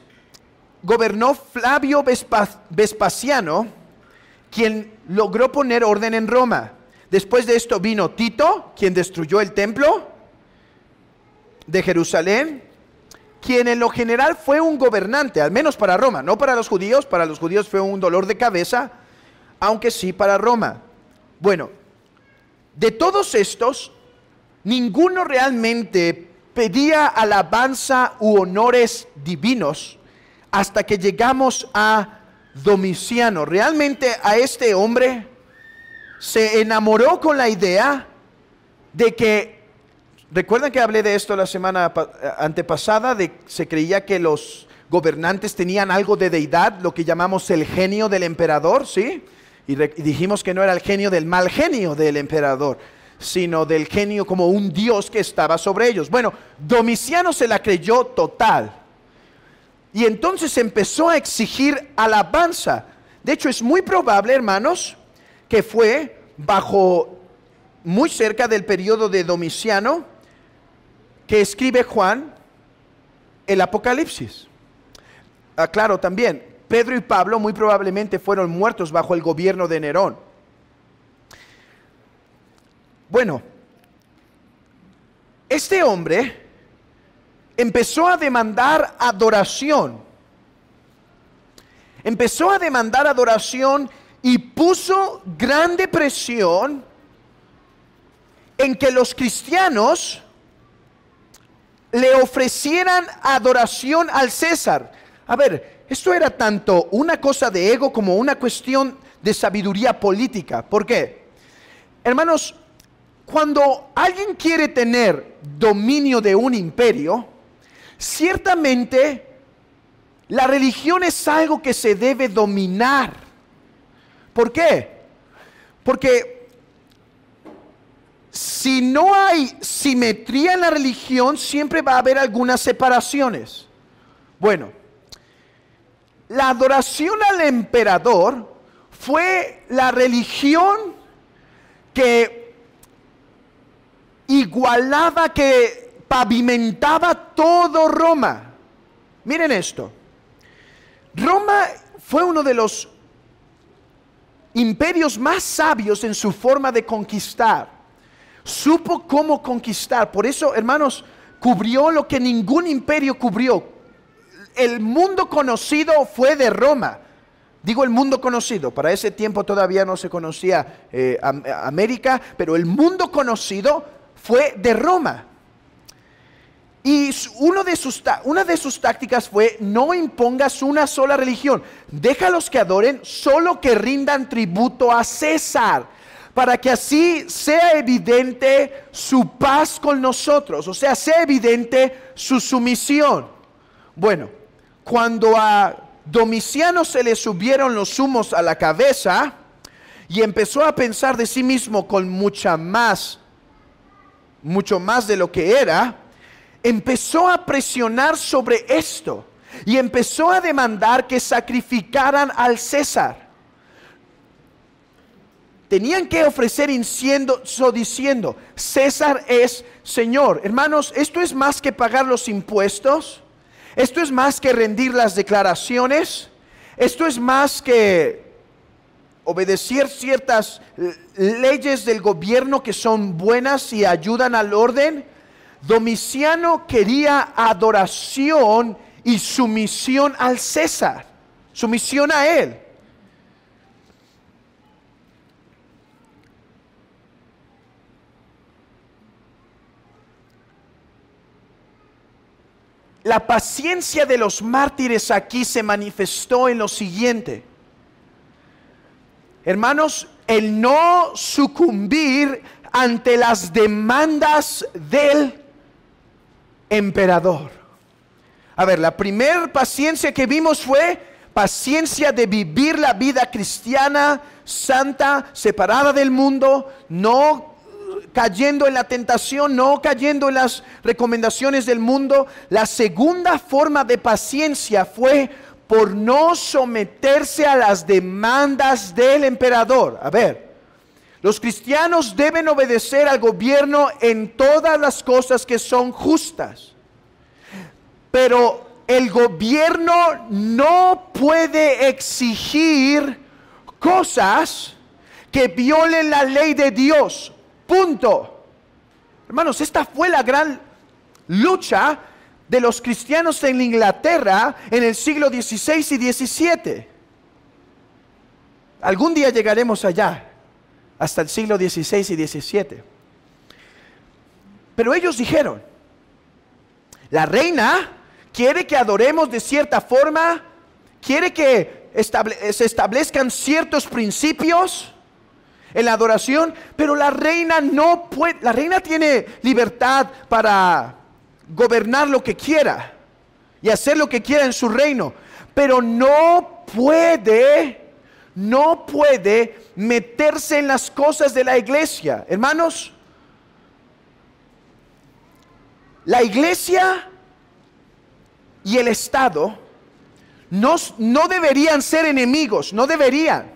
gobernó Flavio Vespasiano, quien logró poner orden en Roma. Después de esto vino Tito, quien destruyó el templo de Jerusalén, quien en lo general fue un gobernante, al menos para Roma, no para los judíos fue un dolor de cabeza, aunque sí para Roma. Bueno, de todos estos, ninguno realmente pedía alabanza u honores divinos hasta que llegamos a Domiciano. Realmente a este hombre se enamoró con la idea de que, recuerdan que hablé de esto la semana antepasada, se creía que los gobernantes tenían algo de deidad, lo que llamamos el genio del emperador, ¿sí? Y dijimos que no era el genio del mal genio del emperador, sino del genio como un dios que estaba sobre ellos. Bueno, Domiciano se la creyó total. Y entonces empezó a exigir alabanza. De hecho, es muy probable, hermanos, que fue muy cerca del periodo de Domiciano, que escribe Juan el Apocalipsis. Claro, también, Pedro y Pablo muy probablemente fueron muertos bajo el gobierno de Nerón. Bueno, este hombre empezó a demandar adoración. Empezó a demandar adoración y puso grande presión en que los cristianos le ofrecieran adoración al César. A ver, esto era tanto una cosa de ego como una cuestión de sabiduría política. ¿Por qué? Hermanos, cuando alguien quiere tener dominio de un imperio, ciertamente la religión es algo que se debe dominar. ¿Por qué? Porque si no hay simetría en la religión, siempre va a haber algunas separaciones. Bueno, la adoración al emperador fue la religión que igualaba, que pavimentaba todo Roma. Miren esto. Roma fue uno de los imperios más sabios en su forma de conquistar. Supo cómo conquistar. Por eso, hermanos, cubrió lo que ningún imperio cubrió. El mundo conocido fue de Roma. Digo el mundo conocido, para ese tiempo todavía no se conocía América, pero el mundo conocido fue de Roma. Y una de sus tácticas fue: no impongas una sola religión, déjalos que adoren, solo que rindan tributo a César, para que así sea evidente su paz con nosotros, o sea, sea evidente su sumisión. Bueno, cuando a Domiciano se le subieron los humos a la cabeza y empezó a pensar de sí mismo con mucho más de lo que era, empezó a presionar sobre esto y empezó a demandar que sacrificaran al César. Tenían que ofrecer incienso diciendo: César es Señor. Hermanos, esto es más que pagar los impuestos. Esto es más que rendir las declaraciones. Esto es más que obedecer ciertas leyes del gobierno que son buenas y ayudan al orden. Domiciano quería adoración y sumisión al César, sumisión a él. La paciencia de los mártires aquí se manifestó en lo siguiente. Hermanos, el no sucumbir ante las demandas del emperador. A ver, la primera paciencia que vimos fue paciencia de vivir la vida cristiana, santa, separada del mundo, no cayendo en la tentación, no cayendo en las recomendaciones del mundo. La segunda forma de paciencia fue por no someterse a las demandas del emperador. A ver, los cristianos deben obedecer al gobierno en todas las cosas que son justas, pero el gobierno no puede exigir cosas que violen la ley de Dios. Punto. Hermanos, esta fue la gran lucha de los cristianos en Inglaterra en el siglo XVI y XVII. Algún día llegaremos allá, hasta el siglo XVI y XVII. Pero ellos dijeron: la reina quiere que adoremos de cierta forma, quiere que se establezcan ciertos principios en la adoración, pero la reina no puede. La reina tiene libertad para gobernar lo que quiera y hacer lo que quiera en su reino, pero no puede meterse en las cosas de la iglesia. Hermanos, la iglesia y el Estado no deberían ser enemigos, no deberían.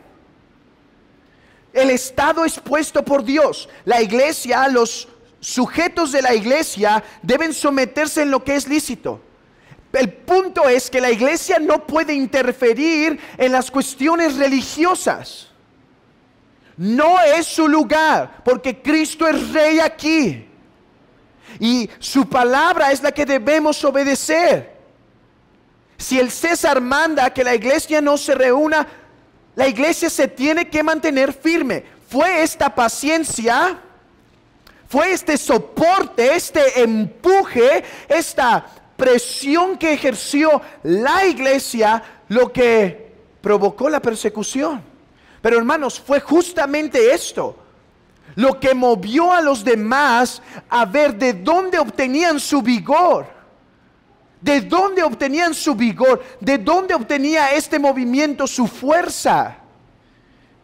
El Estado es puesto por Dios. La iglesia, los sujetos de la iglesia deben someterse en lo que es lícito. El punto es que la iglesia no puede interferir en las cuestiones religiosas. No es su lugar, porque Cristo es rey aquí. Y su palabra es la que debemos obedecer. Si el César manda que la iglesia no se reúna, la iglesia se tiene que mantener firme. Fue esta paciencia, fue este soporte, este empuje, esta presión que ejerció la iglesia lo que provocó la persecución. Pero hermanos, fue justamente esto lo que movió a los demás a ver de dónde obtenían su vigor. ¿De dónde obtenían su vigor? ¿De dónde obtenía este movimiento su fuerza?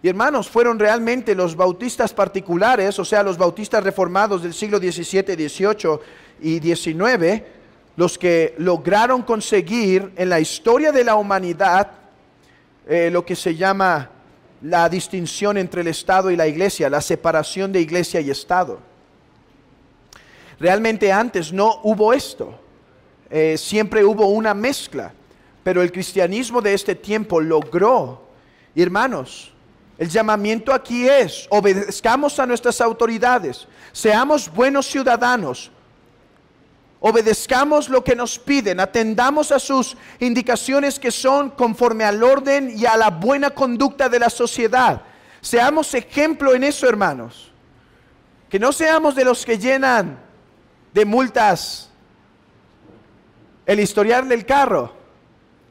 Y hermanos, fueron realmente los bautistas particulares, o sea, los bautistas reformados del siglo XVII, XVIII y XIX, los que lograron conseguir en la historia de la humanidad lo que se llama la distinción entre el Estado y la iglesia, la separación de iglesia y Estado. Realmente antes no hubo esto. Siempre hubo una mezcla, pero el cristianismo de este tiempo logró. Y hermanos, el llamamiento aquí es: obedezcamos a nuestras autoridades, seamos buenos ciudadanos, obedezcamos lo que nos piden, atendamos a sus indicaciones que son conforme al orden y a la buena conducta de la sociedad. Seamos ejemplo en eso, hermanos. Que no seamos de los que llenan de multas el historial del carro,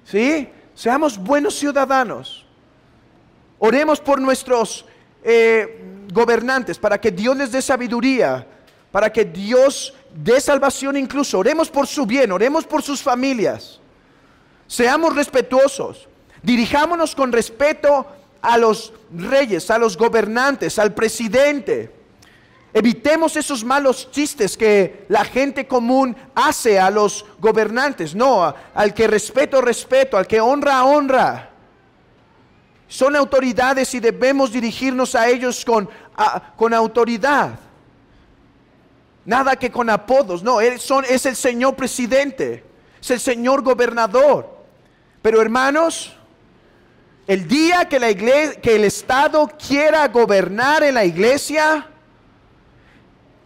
¿sí? Seamos buenos ciudadanos. Oremos por nuestros gobernantes para que Dios les dé sabiduría, para que Dios dé salvación incluso. Oremos por su bien, oremos por sus familias. Seamos respetuosos. Dirijámonos con respeto a los reyes, a los gobernantes, al presidente. Evitemos esos malos chistes que la gente común hace a los gobernantes. No, al que respeto, respeto, al que honra, honra. Son autoridades y debemos dirigirnos a ellos con autoridad. Nada que con apodos, no, es el señor presidente, es el señor gobernador. Pero hermanos, el día que el Estado quiera gobernar en la iglesia,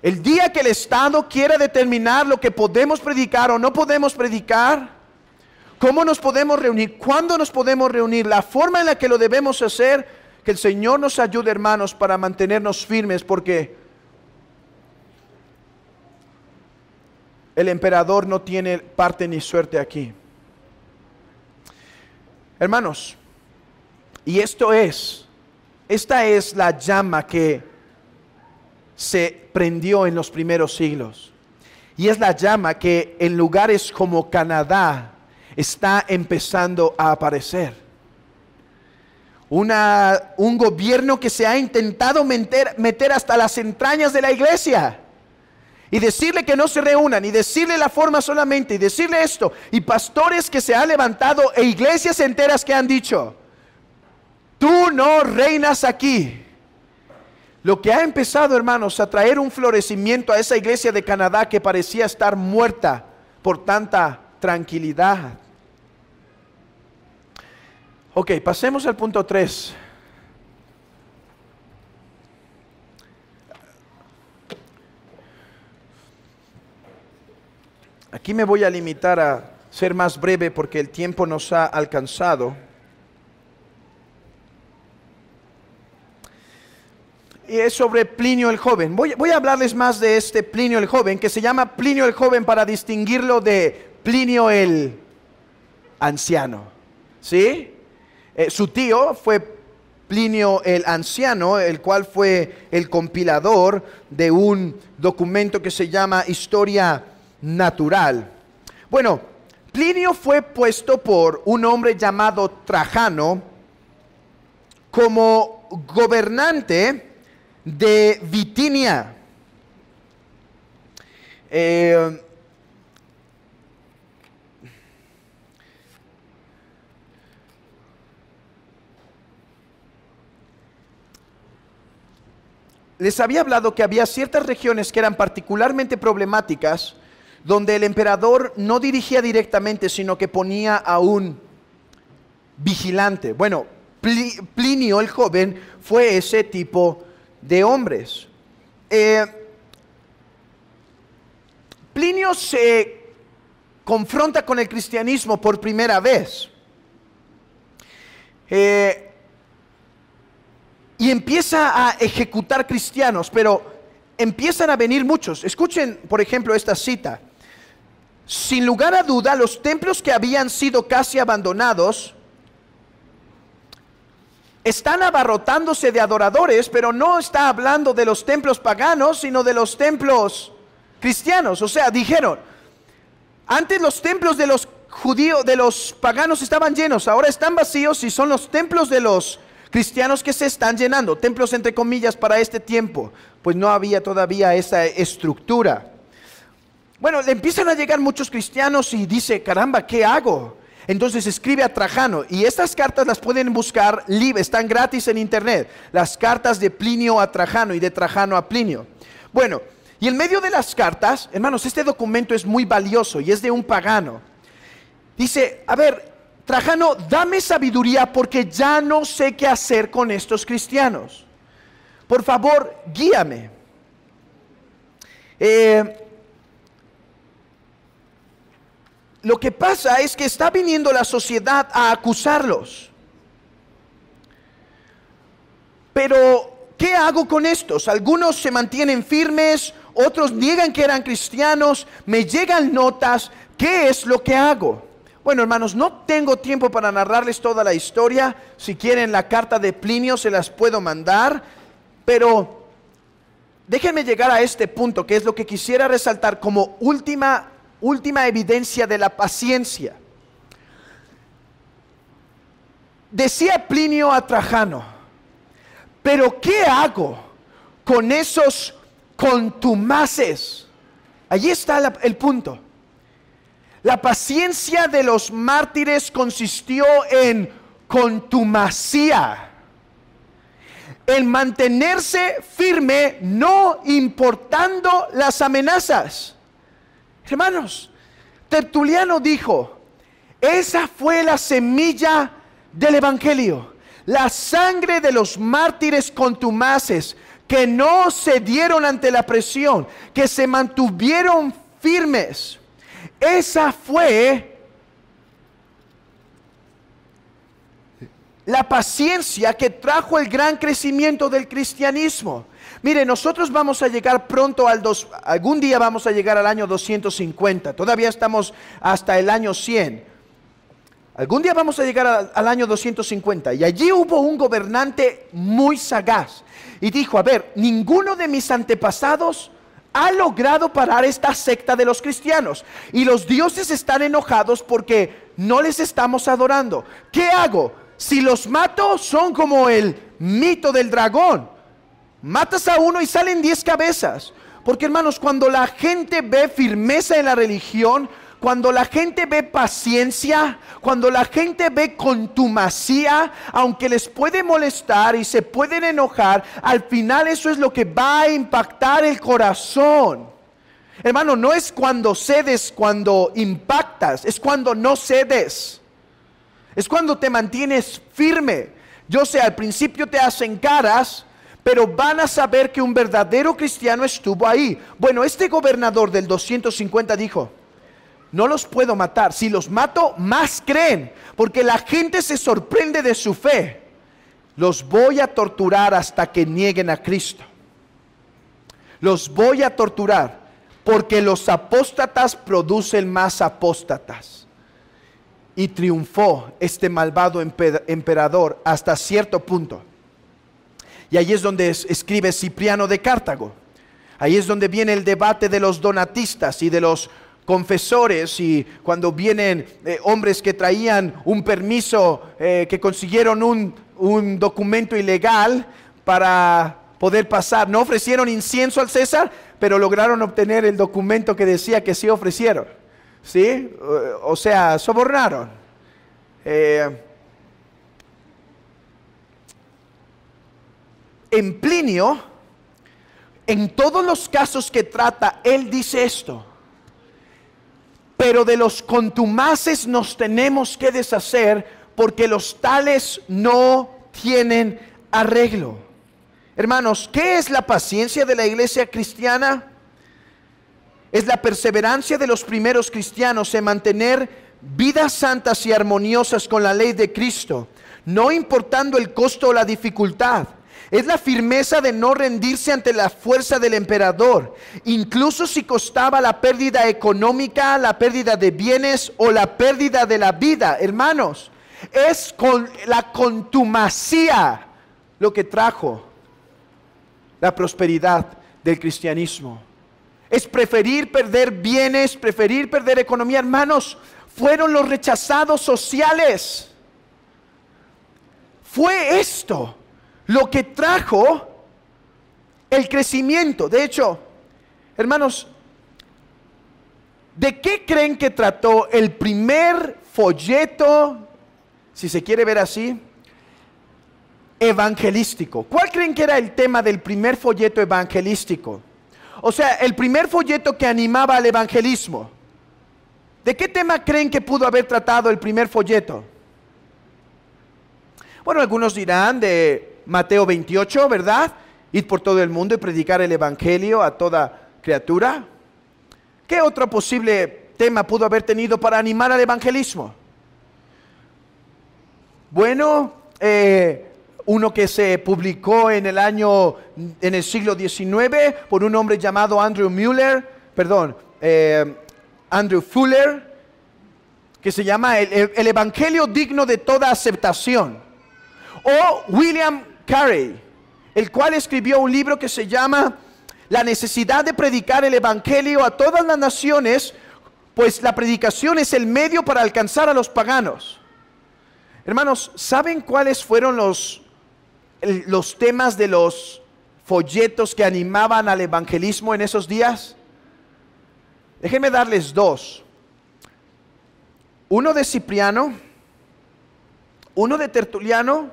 el día que el Estado quiera determinar lo que podemos predicar o no podemos predicar, cómo nos podemos reunir, cuándo nos podemos reunir, la forma en la que lo debemos hacer, que el Señor nos ayude, hermanos, para mantenernos firmes, porque el emperador no tiene parte ni suerte aquí. Hermanos, y esta es la llama que se prendió en los primeros siglos. Y es la llama que en lugares como Canadá está empezando a aparecer. Un gobierno que se ha intentado meter hasta las entrañas de la iglesia. Y decirle que no se reúnan, y decirle la forma solamente, y decirle esto. Y pastores que se han levantado, e iglesias enteras que han dicho: tú no reinas aquí. Lo que ha empezado, hermanos, a traer un florecimiento a esa iglesia de Canadá que parecía estar muerta por tanta tranquilidad. Ok, pasemos al punto 3. Aquí me voy a limitar a ser más breve porque el tiempo nos ha alcanzado. Y es sobre Plinio el Joven. Voy a hablarles más de este Plinio el Joven, que se llama Plinio el Joven para distinguirlo de Plinio el Anciano. ¿Sí? Su tío fue Plinio el Anciano, el cual fue el compilador de un documento que se llama Historia Natural. Bueno, Plinio fue puesto por un hombre llamado Trajano como gobernante de Bitinia. Les había hablado que había ciertas regiones que eran particularmente problemáticas, donde el emperador no dirigía directamente, sino que ponía a un vigilante. Bueno, Plinio el Joven fue ese tipo de hombres. Plinio se confronta con el cristianismo por primera vez. Y empieza a ejecutar cristianos, pero empiezan a venir muchos. Escuchen, por ejemplo, esta cita. Sin lugar a duda, los templos que habían sido casi abandonados están abarrotándose de adoradores, pero no está hablando de los templos paganos, sino de los templos cristianos. O sea, dijeron, antes los templos de los judíos, de los paganos estaban llenos, ahora están vacíos y son los templos de los cristianos que se están llenando. Templos entre comillas para este tiempo, pues no había todavía esa estructura. Bueno, le empiezan a llegar muchos cristianos y dice, caramba, ¿qué hago? Entonces escribe a Trajano, y estas cartas las pueden buscar, están gratis en internet, las cartas de Plinio a Trajano y de Trajano a Plinio. Bueno, y en medio de las cartas, hermanos, este documento es muy valioso y es de un pagano. Dice, a ver, Trajano, dame sabiduría porque ya no sé qué hacer con estos cristianos. Por favor, guíame. lo que pasa es que está viniendo la sociedad a acusarlos. Pero, ¿qué hago con estos? Algunos se mantienen firmes, otros niegan que eran cristianos, me llegan notas. ¿Qué es lo que hago? Bueno, hermanos, no tengo tiempo para narrarles toda la historia. Si quieren la carta de Plinio se las puedo mandar, pero déjenme llegar a este punto, que es lo que quisiera resaltar como última evidencia de la paciencia. Decía Plinio a Trajano: pero ¿qué hago con esos contumaces? Allí está el punto. La paciencia de los mártires consistió en contumacia, en mantenerse firme, no importando las amenazas. Hermanos, Tertuliano dijo: esa fue la semilla del evangelio, la sangre de los mártires contumaces, que no cedieron ante la presión, que se mantuvieron firmes. Esa fue la paciencia que trajo el gran crecimiento del cristianismo. Mire, nosotros vamos a llegar pronto algún día vamos a llegar al año 250. Todavía estamos hasta el año 100. Algún día vamos a llegar al año 250. Y allí hubo un gobernante muy sagaz. Y dijo: a ver, ninguno de mis antepasados ha logrado parar esta secta de los cristianos. Y los dioses están enojados porque no les estamos adorando. ¿Qué hago? Si los mato, son como el mito del dragón. Matas a uno y salen 10 cabezas. Porque, hermanos, cuando la gente ve firmeza en la religión, cuando la gente ve paciencia, cuando la gente ve contumacia, aunque les puede molestar y se pueden enojar, al final eso es lo que va a impactar el corazón. Hermano, no es cuando cedes, cuando impactas, es cuando no cedes. Es cuando te mantienes firme. Yo sé, al principio te hacen caras, pero van a saber que un verdadero cristiano estuvo ahí. Bueno, este gobernador del 250 dijo: no los puedo matar. Si los mato, más creen, porque la gente se sorprende de su fe. Los voy a torturar hasta que nieguen a Cristo. Los voy a torturar, porque los apóstatas producen más apóstatas. Y triunfó este malvado emperador hasta cierto punto. Y ahí es donde escribe Cipriano de Cartago. Ahí es donde viene el debate de los donatistas y de los confesores, y cuando vienen hombres que traían un permiso, que consiguieron un documento ilegal para poder pasar. No ofrecieron incienso al César, pero lograron obtener el documento que decía que sí ofrecieron. ¿Sí? O sea, sobornaron. En Plinio, en todos los casos que trata, él dice esto: pero de los contumaces nos tenemos que deshacer, porque los tales no tienen arreglo. Hermanos, ¿qué es la paciencia de la iglesia cristiana? Es la perseverancia de los primeros cristianos en mantener vidas santas y armoniosas con la ley de Cristo, no importando el costo o la dificultad. Es la firmeza de no rendirse ante la fuerza del emperador, incluso si costaba la pérdida económica, la pérdida de bienes o la pérdida de la vida. Hermanos, es con la contumacia lo que trajo la prosperidad del cristianismo. Es preferir perder bienes, preferir perder economía. Hermanos, fueron los rechazados sociales. Fue esto lo que trajo el crecimiento. De hecho, hermanos, ¿de qué creen que trató el primer folleto, si se quiere ver así, evangelístico? ¿Cuál creen que era el tema del primer folleto evangelístico? O sea, el primer folleto que animaba al evangelismo. ¿De qué tema creen que pudo haber tratado el primer folleto? Bueno, algunos dirán de Mateo 28, ¿verdad? Ir por todo el mundo y predicar el evangelio a toda criatura. ¿Qué otro posible tema pudo haber tenido para animar al evangelismo? Bueno, uno que se publicó en el siglo XIX por un hombre llamado Andrew Fuller, que se llama el Evangelio digno de toda aceptación. O William Carey, el cual escribió un libro que se llama La necesidad de predicar el Evangelio a todas las naciones, pues la predicación es el medio para alcanzar a los paganos. Hermanos, ¿saben cuáles fueron los temas de los folletos que animaban al evangelismo en esos días? Déjenme darles dos. Uno de Cipriano, uno de Tertuliano,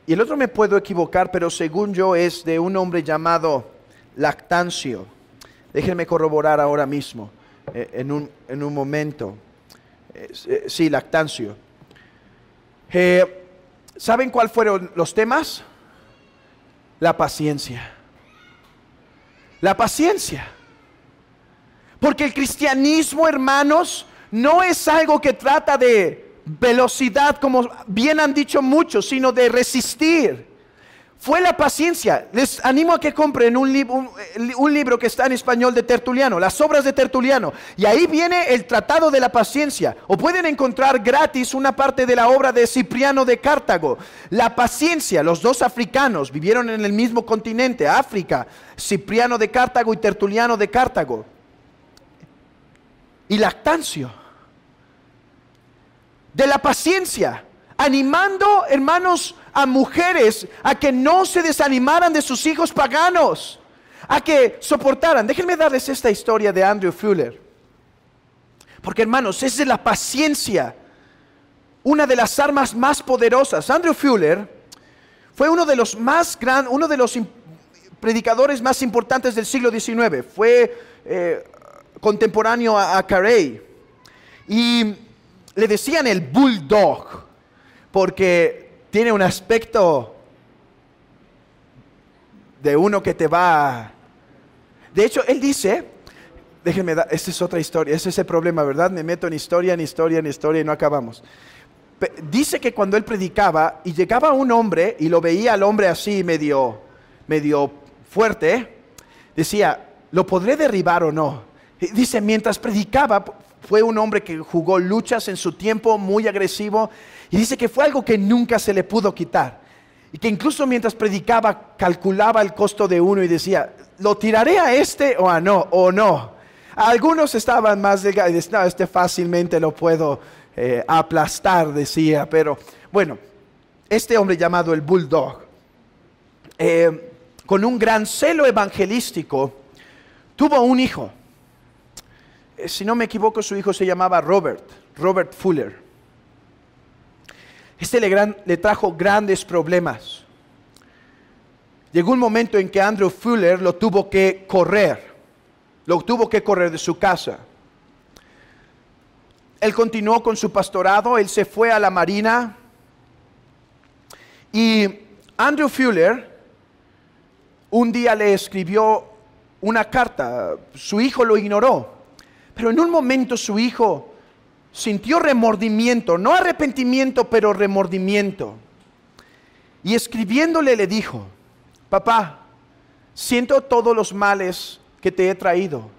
y el otro me puedo equivocar, pero según yo es de un hombre llamado Lactancio. Déjenme corroborar ahora mismo, en un momento. Sí, Lactancio. ¿Saben cuáles fueron los temas? La paciencia. La paciencia. Porque el cristianismo, hermanos, no es algo que trata de velocidad, como bien han dicho muchos, sino de resistir. Fue la paciencia. Les animo a que compren un libro que está en español de Tertuliano, las obras de Tertuliano, y ahí viene el tratado de la paciencia. O pueden encontrar gratis una parte de la obra de Cipriano de Cartago. La paciencia, los dos africanos vivieron en el mismo continente, África, Cipriano de Cartago y Tertuliano de Cartago. Y Lactancio, de la paciencia, animando, hermanos, a mujeres a que no se desanimaran de sus hijos paganos, a que soportaran. Déjenme darles esta historia de Andrew Fuller, porque, hermanos, es de la paciencia una de las armas más poderosas. Andrew Fuller fue uno de los predicadores más importantes del siglo XIX. Fue contemporáneo a Carey, y le decían el bulldog porque tiene un aspecto de uno que te va. De hecho, él dice, esta es otra historia, ese es el problema, ¿verdad? Me meto en historia y no acabamos. Dice que cuando él predicaba y llegaba un hombre y lo veía al hombre así medio fuerte, decía, ¿lo podré derribar o no? Dice, mientras predicaba, fue un hombre que jugó luchas en su tiempo, muy agresivo, y dice que fue algo que nunca se le pudo quitar, y que incluso mientras predicaba calculaba el costo de uno y decía, ¿lo tiraré a este o no? Algunos estaban más delgados y decían, no, este fácilmente lo puedo aplastar, decía. Pero bueno, este hombre llamado el Bulldog, con un gran celo evangelístico, tuvo un hijo. Si no me equivoco, su hijo se llamaba Robert Fuller. Este le trajo grandes problemas. Llegó un momento en que Andrew Fuller lo tuvo que correr de su casa. Él continuó con su pastorado, él se fue a la marina, y Andrew Fuller un día le escribió una carta. Su hijo lo ignoró. Pero en un momento su hijo sintió remordimiento, no arrepentimiento, pero remordimiento. Y escribiéndole le dijo, papá, siento todos los males que te he traído.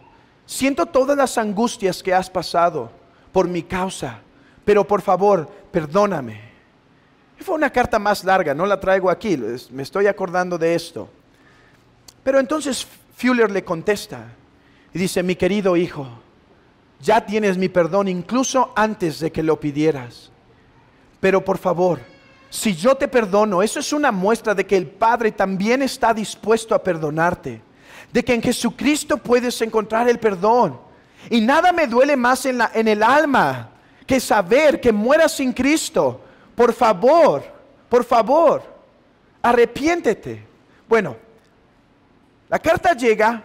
Siento todas las angustias que has pasado por mi causa, pero por favor, perdóname. Fue una carta más larga, no la traigo aquí, me estoy acordando de esto. Pero entonces Fuller le contesta y dice, mi querido hijo, ya tienes mi perdón incluso antes de que lo pidieras. Pero por favor, si yo te perdono, eso es una muestra de que el Padre también está dispuesto a perdonarte. De que en Jesucristo puedes encontrar el perdón. Y nada me duele más en el alma que saber que mueras sin Cristo. Por favor, arrepiéntete. Bueno, la carta llega.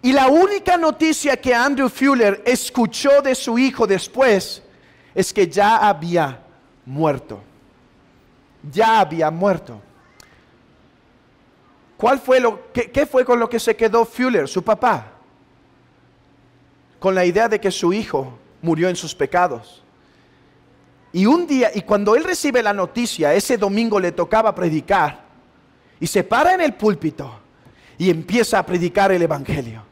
Y la única noticia que Andrew Fuller escuchó de su hijo después es que ya había muerto. Ya había muerto. ¿Qué fue con lo que se quedó Fuller, su papá? con la idea de que su hijo murió en sus pecados. Y un día, y cuando él recibe la noticia, ese domingo le tocaba predicar, y se para en el púlpito y empieza a predicar el evangelio.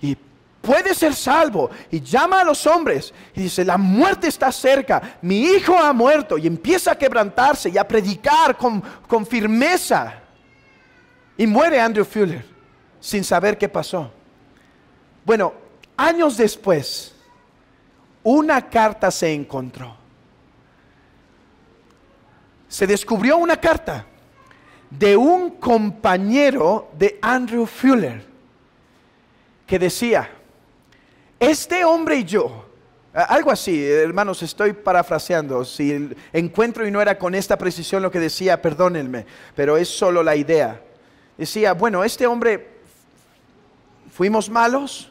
Y puede ser salvo, y llama a los hombres y dice: la muerte está cerca, mi hijo ha muerto, y empieza a quebrantarse y a predicar con firmeza. Y muere Andrew Fuller sin saber qué pasó. Bueno, años después, una carta se encontró. Se descubrió una carta de un compañero de Andrew Fuller que decía: este hombre y yo, algo así, hermanos, estoy parafraseando, si encuentro y no era con esta precisión lo que decía, perdónenme, pero es solo la idea. Decía: bueno, este hombre, fuimos malos,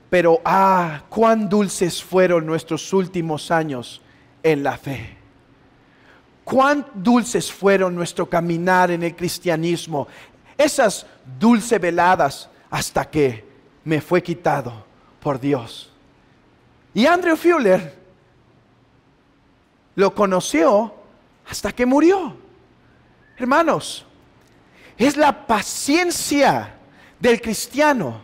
pero cuán dulces fueron nuestros últimos años en la fe. Cuán dulces fueron nuestro caminar en el cristianismo, esas dulces veladas hasta que me fue quitado por Dios. Y Andrew Fuller lo conoció hasta que murió. Hermanos, es la paciencia del cristiano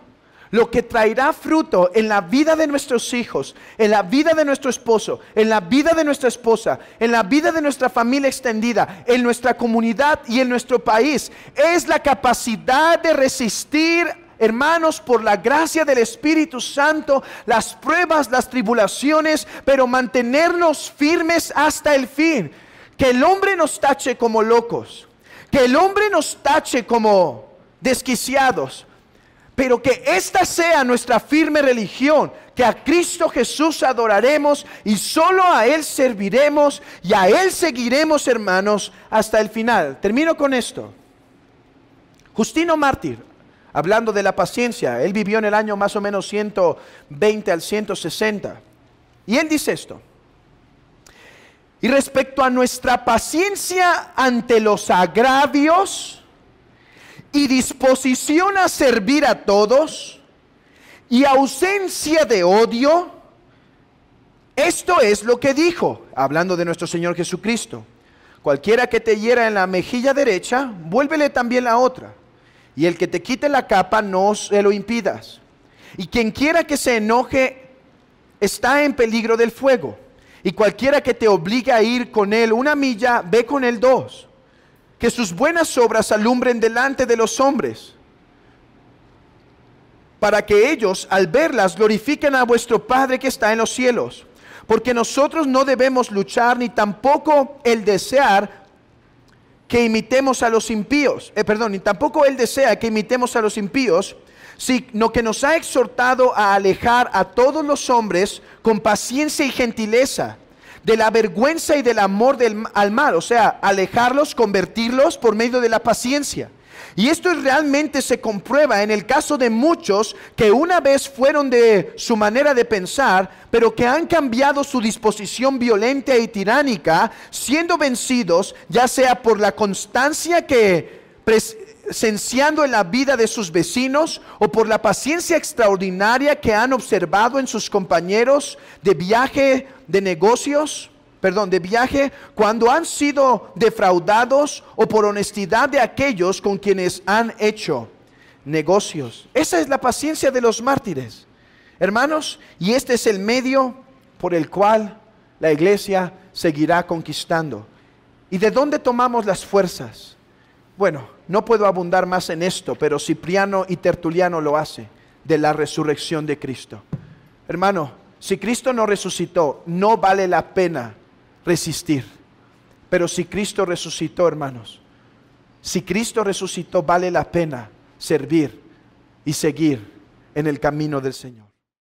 lo que traerá fruto en la vida de nuestros hijos, en la vida de nuestro esposo, en la vida de nuestra esposa, en la vida de nuestra familia extendida, en nuestra comunidad y en nuestro país. Es la capacidad de resistir, hermanos, por la gracia del Espíritu Santo, las pruebas, las tribulaciones, pero mantenernos firmes hasta el fin. Que el hombre nos tache como locos, que el hombre nos tache como desquiciados, pero que esta sea nuestra firme religión, que a Cristo Jesús adoraremos y solo a Él serviremos y a Él seguiremos, hermanos, hasta el final. Termino con esto. Justino Mártir, hablando de la paciencia, él vivió en el año más o menos 120 al 160. Y él dice esto: y respecto a nuestra paciencia ante los agravios y disposición a servir a todos, y ausencia de odio, esto es lo que dijo, hablando de nuestro Señor Jesucristo: cualquiera que te hiera en la mejilla derecha, vuélvele también la otra. Y el que te quite la capa, no se lo impidas. Y quien quiera que se enoje, está en peligro del fuego. Y cualquiera que te obligue a ir con él 1 milla, ve con él 2. Que sus buenas obras alumbren delante de los hombres, para que ellos, al verlas, glorifiquen a vuestro Padre que está en los cielos. Porque nosotros no debemos luchar, ni tampoco el desear que imitemos a los impíos. Ni tampoco Él desea que imitemos a los impíos, sino que nos ha exhortado a alejar a todos los hombres con paciencia y gentileza, de la vergüenza y del amor al mal. O sea, alejarlos, convertirlos por medio de la paciencia. Y esto realmente se comprueba en el caso de muchos que una vez fueron de su manera de pensar, pero que han cambiado su disposición violenta y tiránica, siendo vencidos ya sea por la constancia que presenciando en la vida de sus vecinos, o por la paciencia extraordinaria que han observado en sus compañeros de viaje cuando han sido defraudados, o por honestidad de aquellos con quienes han hecho negocios. Esa es la paciencia de los mártires, hermanos, y este es el medio por el cual la iglesia seguirá conquistando. ¿Y de dónde tomamos las fuerzas? Bueno, no puedo abundar más en esto, pero Cipriano y Tertuliano lo hace, de la resurrección de Cristo. Hermano, si Cristo no resucitó, no vale la pena resistir. Pero si Cristo resucitó, hermanos, si Cristo resucitó, vale la pena servir y seguir en el camino del Señor.